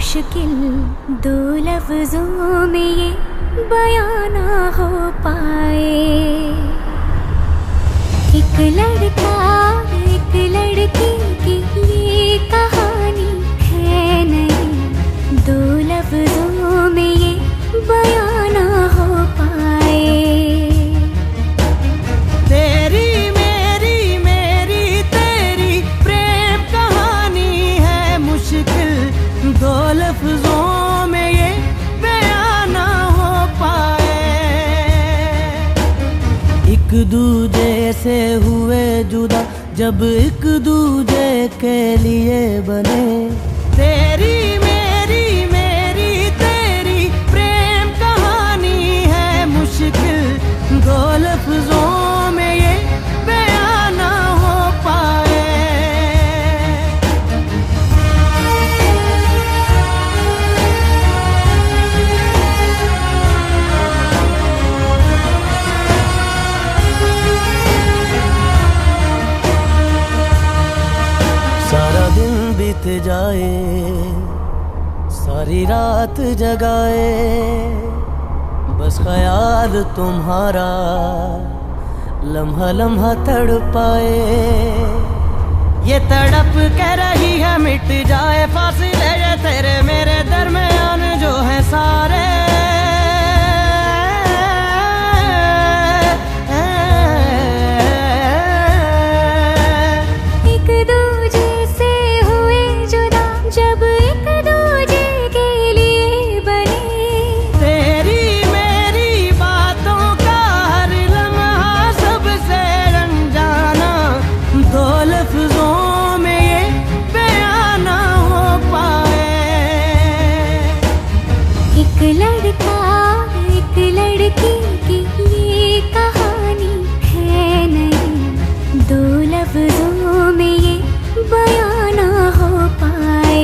मुश्किल दो लफ्जों में ये बयां ना हो पाए। एक लड़का एक लड़की की ये कहानी है नहीं, दो लफ्जों में ये बयां ना हो पाए। तेरी मेरी मेरी तेरी प्रेम कहानी है मुश्किल, दो लफ्जों में ये बयां ना हो पाए। एक दूजे से हुए जुदा जब एक दूजे के लिए बने। तेरी मेरी मेरी तेरी प्रेम कहानी है मुश्किल, दो लफ्जों में ये बयां ना हो पाए। सारा दिन बीत जाए, सारी रात जगाए, बस ख्याल तुम्हारा लम्हा लम्हा तड़पाए। ये तड़प के रही है मिट जाए फासिले ये तेरे मेरे दरमियान जो है सारे। एक दूजे से हुए जुदा जब एक दूजे के लिए बने। तेरी मेरी बातों का हर लम्हा सबसे अनजाना, दो लफ्जों में ये बयां ना हो पाए। एक लड़का एक लड़की की ये कहानी है नहीं, दो लफ्जों में ये बयां ना हो पाए।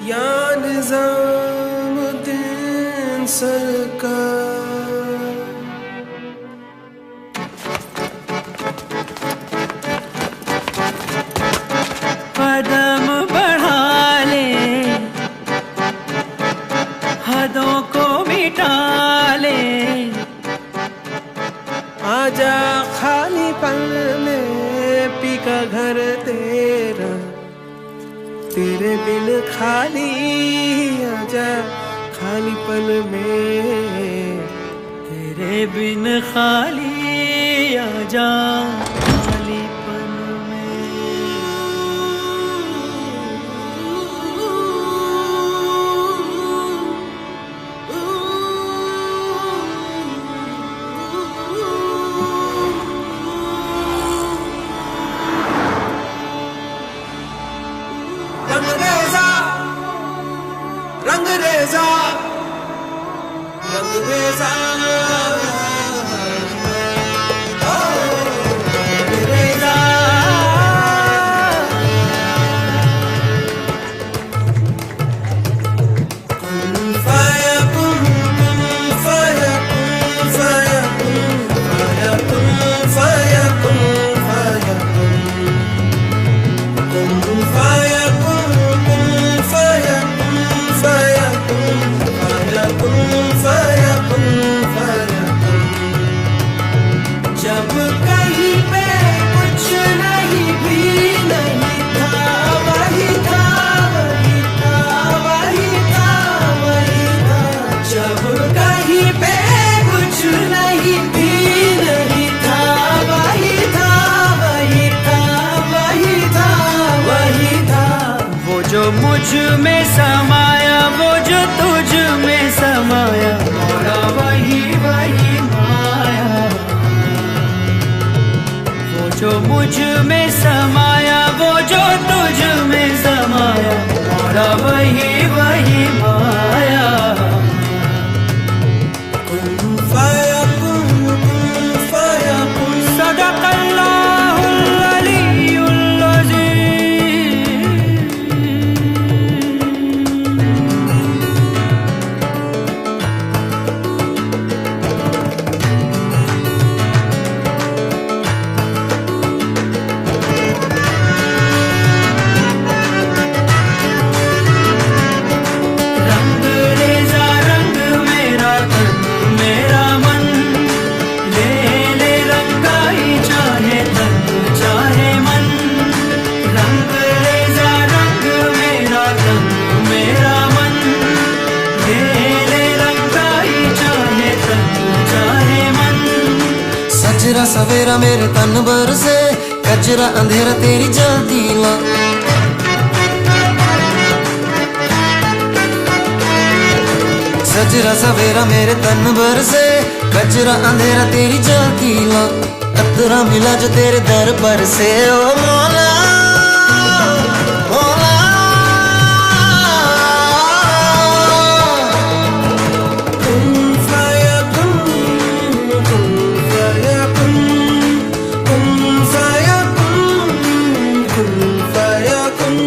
या निज़ामुद्दीन सरकार। कदम बढ़ा ले, हदों को मिटा ले, आजा खाली पल में पी का घर तेरा, तेरे बिन खाली आजा खाली पल में, तेरे बिन खाली आजा खाली पल में। रंगरेज़ा रंगरेज़ा रंगरेज़ा जब कहीं पे कुछ नहीं भी नहीं था, वही था वही था वही था वही था। जब कहीं पे कुछ नहीं भी नहीं था, वही था वही था वही था वही था। वो जो मुझ में समाया, वो जो तुझ में समाया, मोरा वही जो मुझ में समाया वो जो तुझ में समाया और वही वही माया कुन फयाकुन सदक़ल्लाहुल अलीयुल अज़ीम। रंग रेजा रंग मेरा तन मेरा मन ले ले रंगाई चाहे तन चाहे मन। रंग रेजा रंग मेरा तन मेरा मन ले ले रंगाई चाहे तन चाहे मन। सजरा सवेरा मेरे तन भर से कजरा अंधेरा तेरी जलती ला। सजरा सवेरा मेरे तन भर से कजरा अंधेरा तेरी जलती ला। अतरा मिला जो तेरे दर पर से ओ मौला मौला। कुन फयाकुन कुन फयाकुन कुन फयाकुन कुन फयाकुन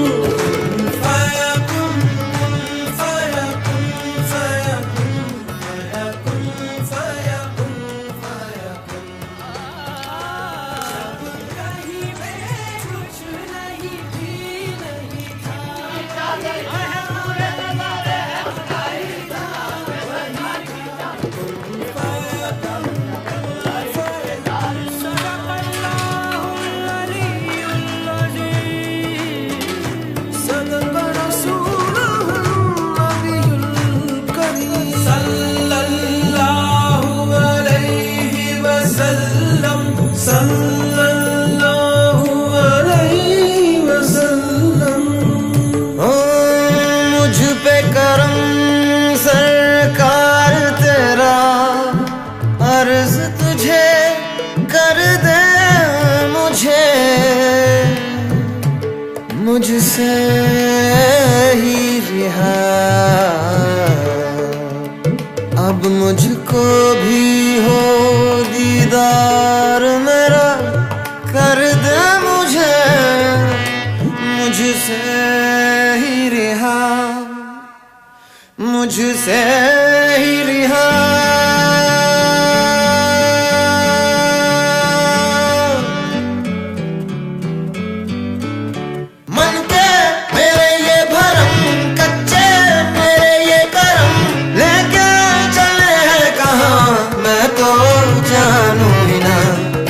फयाकुन फयाकुन फयाकुन फयाकुन फयाकुन फयाकुन। जब कहीं मैं कुछ नहीं भी नहीं था सदक़ल्लाहुल अलीयुल अज़ीम। सदक़ रसूलुहुल नबियुल करीम सल्लल्लाहु अलैहि वसल्लम सल्लल्लाहु अलैहि वसल्लम। ओ मुझ पे करम सरकार तेरा अर्ज तुझे कर दे मुझे मुझसे ही रिहा। अब मुझको भी हो दीदार मेरा कर दे मुझे मुझसे ही रिहा मुझसे ही रिहा। मन के मेरे ये भरम कच्चे मेरे ये करम लेके चले हैं कहाँ मैं तो जानू ही ना।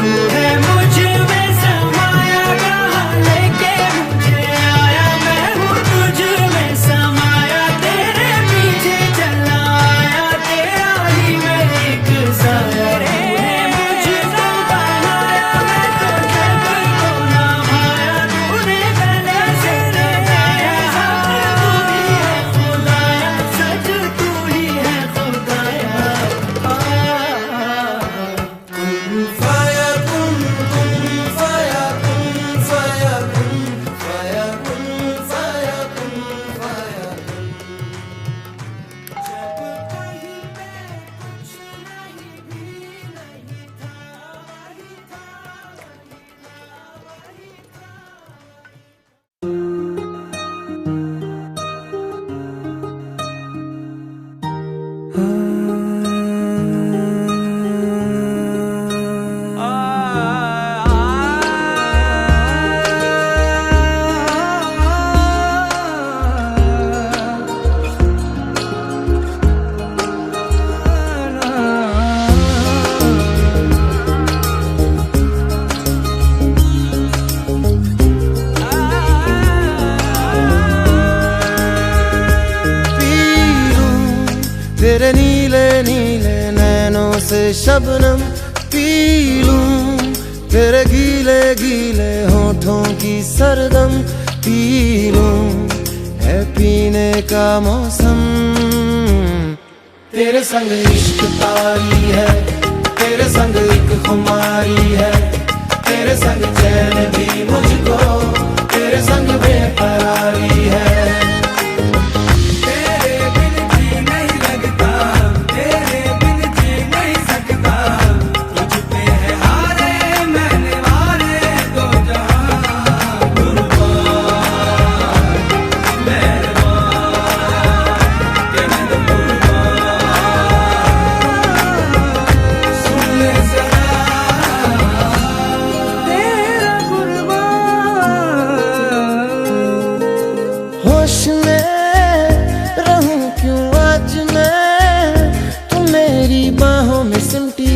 तू है मुझ में समाया कहाँ लेके मुझे आया मैं हूँ तुझ में समाया तेरे पीछे चला आया तेरा ही मैं एक साया। तूने मुझको बनाया मैं तो जग को ना भाया तूने पहले से लगाया हक तू ही है खुदाया सच तू ही है खुदाया। कुन फयाकुन फयाकुन फयाकुन फयाकुन फयाकुन। जब कहीं मैं कुछ नहीं भी नहीं था वही था वही था वही तेरे नीले नीले नैनों से शबनम पी लूं तेरे गीले गीले होठों की सरगम पी लूं है पीने का मौसम। तेरे संग इश्क तारी है तेरे संग एक खुमारी है तेरे संग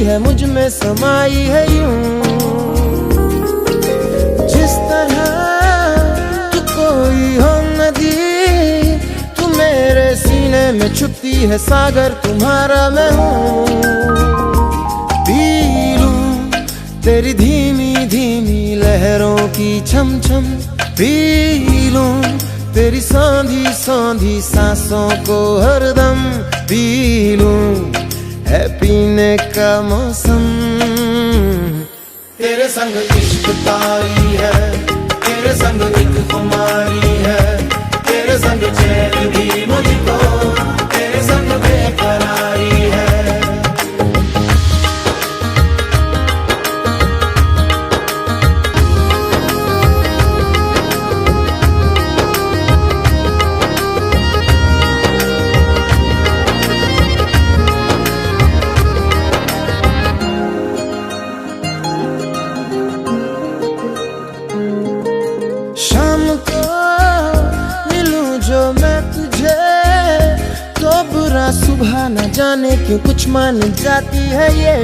है मुझ में समाई है यूं, जिस तरह तू कोई हो नदी, तू मेरे सीने में छुपती है सागर तुम्हारा मैं हूँ। पी लूं तेरी धीमी धीमी लहरों की छम छम, पी लूं तेरी सांधी सांधी सांसों को हरदम, पी लूं है पीने का मौसम। तेरे संग इश्क तारी है, तेरे संग एक खुमारी है, तेरे संग चैन भी मुझको, तेरे संग बेकरारी है। शाम को मिलूं जो मैं तुझे, तो बुरा सुबह न जाने क्यों कुछ मान जाती है ये।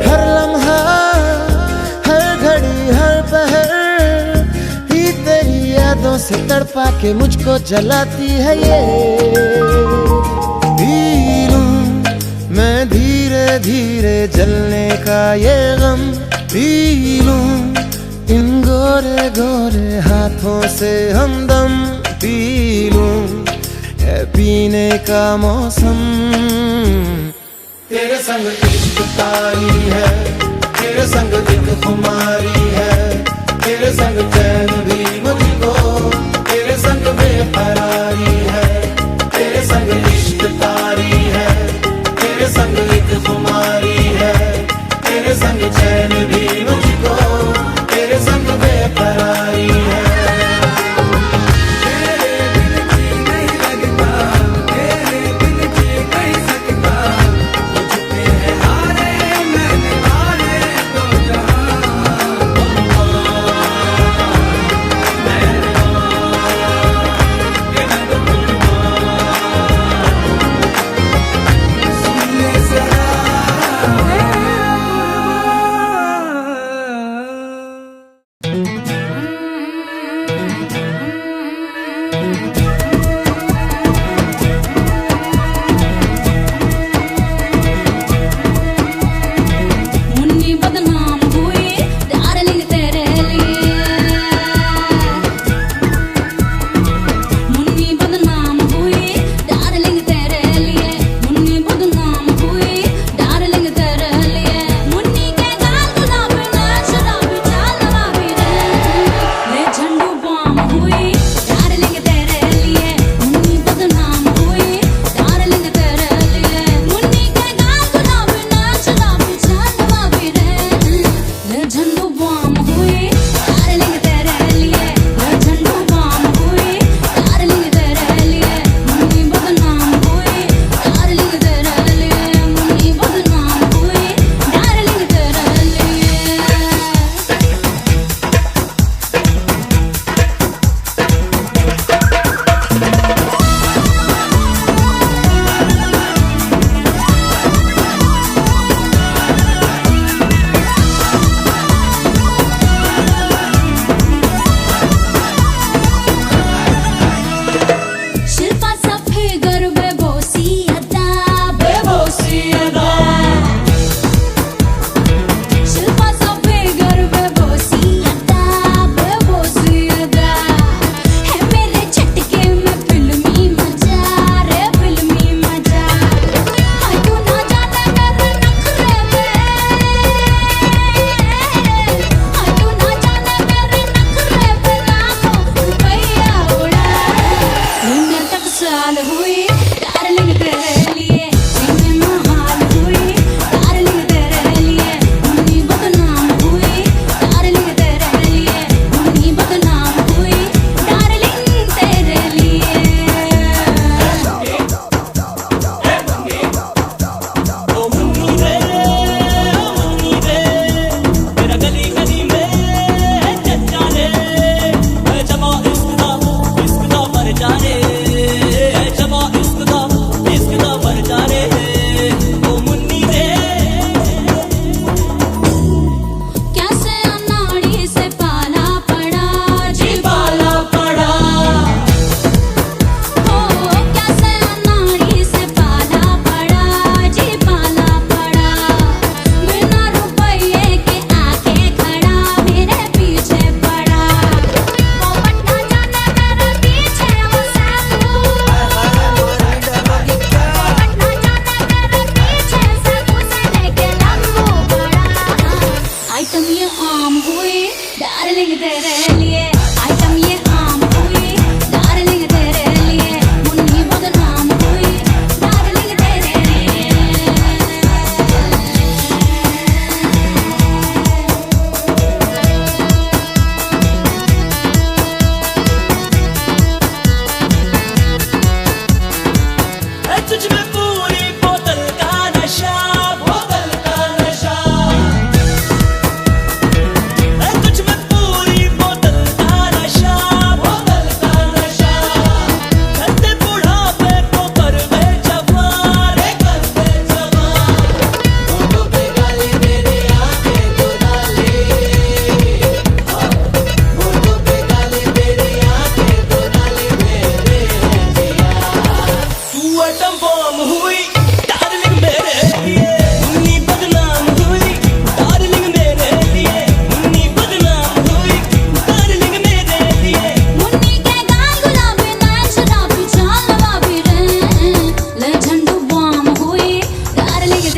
हर लम्हा हर घड़ी हर पहर ही तेरी यादों से तड़पा के मुझको जलाती है ये। पी लूं मैं धीरे धीरे जलने का ये गम, पी लूं इन गोरे गोरे हाथों से हमदम, पी लूं है पीने का मौसम। तेरे संग इश्क तारी है, तेरे संग एक खुमारी है, तेरे संग चैन भी मुझको, तेरे संग बेकरारी है। तेरे संग इश्क तारी है, तेरे संग एक खुमारी है, तेरे संग चैन भी मुझको, तेरे संग बेकरारी है। तेरे बिन जी नहीं लगता, तेरे बिन जी नहीं सकता, मुझ पे है हारे मैंने हारे दो जहां। सुन ले जरा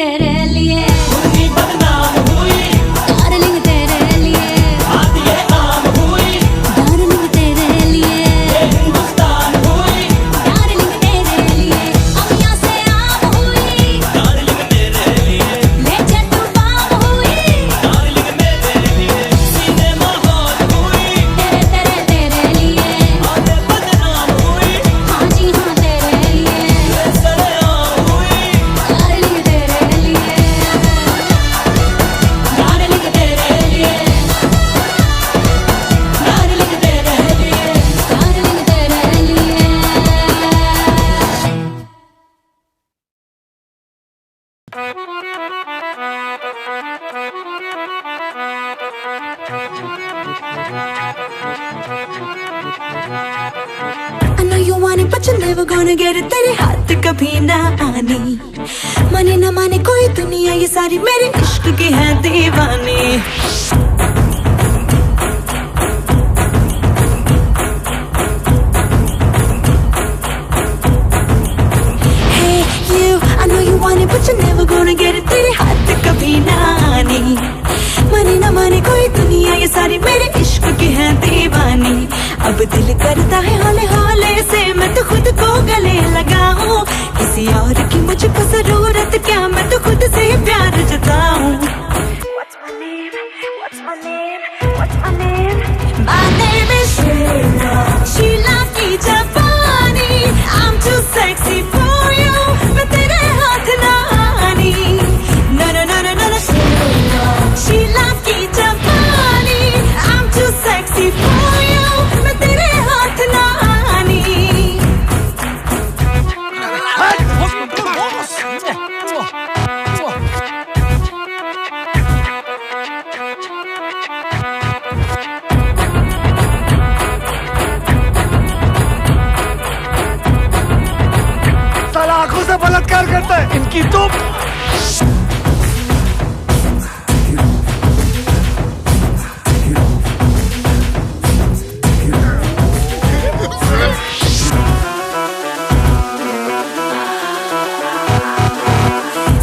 तेरे लिए बदनाम हुई डार्लिंग तेरे लिए आती है आम हुई डार्लिंग तेरे लिए हिंदुस्तान हुई डार्लिंग तेरे लिए अमिया से आम हुई डार्लिंग तेरे लिए ले चट्टू पाम हुई डार्लिंग मेरे लिए सीने माहौल हुई तेरे तेरे लिए आते बदनाम हुई हाँ जी हाँ तेरे लिए सरेआम हुई डार्लिंग तेरे लिए डार्लिंग तेरे लिए डार्लिंग तेरे लिए डार्लिंग तेरे लिए I know you want it but you're never gonna get it तेरे हाथ कभी ना आनी माने ना माने कोई दुनिया ये सारी मेरे इश्क की है दीवानी Hey you I know you want it but you're never gonna get it तेरे हाथ कभी ना आनी माने ना माने कोई दुनिया ये सारी मेरे इश्क की है दीवानी अब दिल करता है हौले हौले से मैं तो खुद को गले लगाऊं किसी और की मुझको जरूरत क्या मैं तो खुद से ही प्यार जताऊं What's my name? What's my name? What's my name? My name is Sheila Sheila की जापानी I'm too sexy for you मैं तेरे हाथ ना आनी No no no no no no Sheila की जापानी I'm too sexy for you मैं तेरे हाथ ना आनी साला आंखों से बलात्कार करता है इनकी तो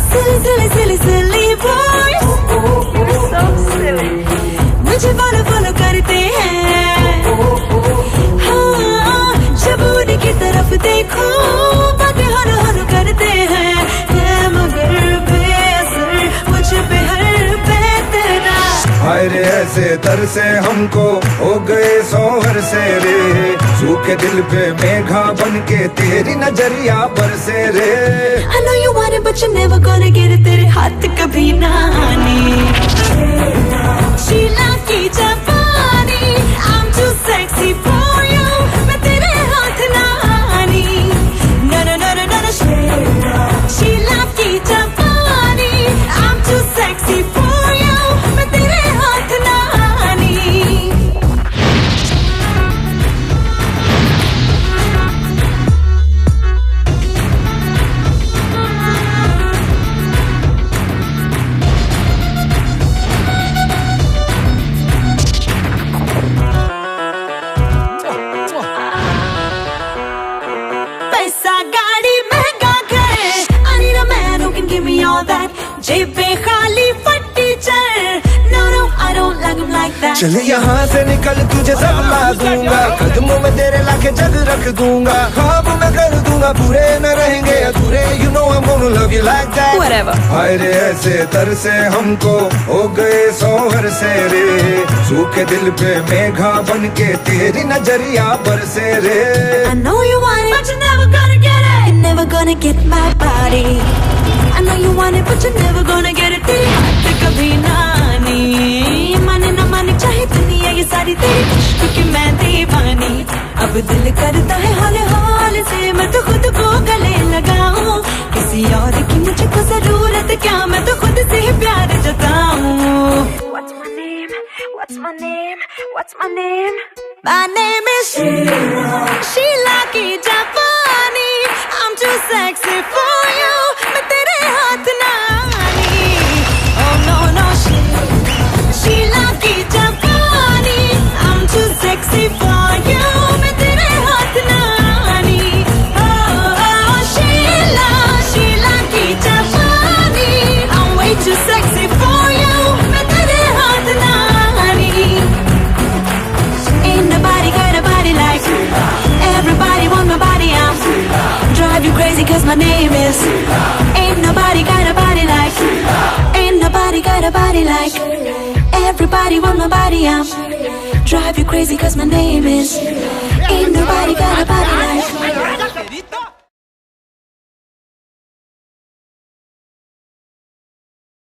Silly, silly, silly boys So silly मुझे follow follow करते हैं हाँ जब उनकी तरफ देखो बातें हर हर करते हैं ये मगर बेअसर मुझ पे हर बेतरा हाय रे ऐसे तरसे हमको हो गए सोहर से रे सूखे दिल पे मेघा बन के तेरी नजरिया बरसे रे I know you want it but you're never gonna get it तेरे हाथ कभी ना आनी शीला की जापानी I'm too sexy for you मैं तेरे हाथ ना आनी No no no no no no Sheila की जापानी I'm too sexy for you मैं तेरे हाथ ना आनी पैसा गाड़ी महंगा घर I need a man who can give me all that जेबें खाली फटी चल No no I don't like him like that चल यहाँ से निकल तुझे सब ला दूंगा कदमों में तेरे लाके जग रख दूंगा ख्वाब मैं कर दूंगा पूरे न रहेंगे अधूरे You know I'm gonna love you like that Whatever हाय रे ऐसे तरसे हमको हो गए सोहर से रे सूखे दिल पे मेघा बन के तेरी नजरिया बरसे रे I know you want it but you're never gonna get it You're never gonna get my body I know you want it but you're never gonna get it तेरे हाथ कभी ना आनी माने ना माने चाहे दुनिया ये सारी तेरी इश्क की मैं दीवानी अब दिल करता है हौले हौले से मैं तो खुद को गले लगाऊं किसी और की मुझको जरूरत क्या मैं तो खुद से ही प्यार जताऊं What's my name? What's my name? What's my name? My name is Sheila Sheila की जापानी I'm too sexy for you मैं तेरे हाथ ना आनी Oh no no Sheila की जापानी I'm too sexy for you मैं तेरे हाथ ना आनी Oh Sheila Sheila की जापानी Everybody want my body, I'm drive you crazy cause my name is. Ain't nobody got a body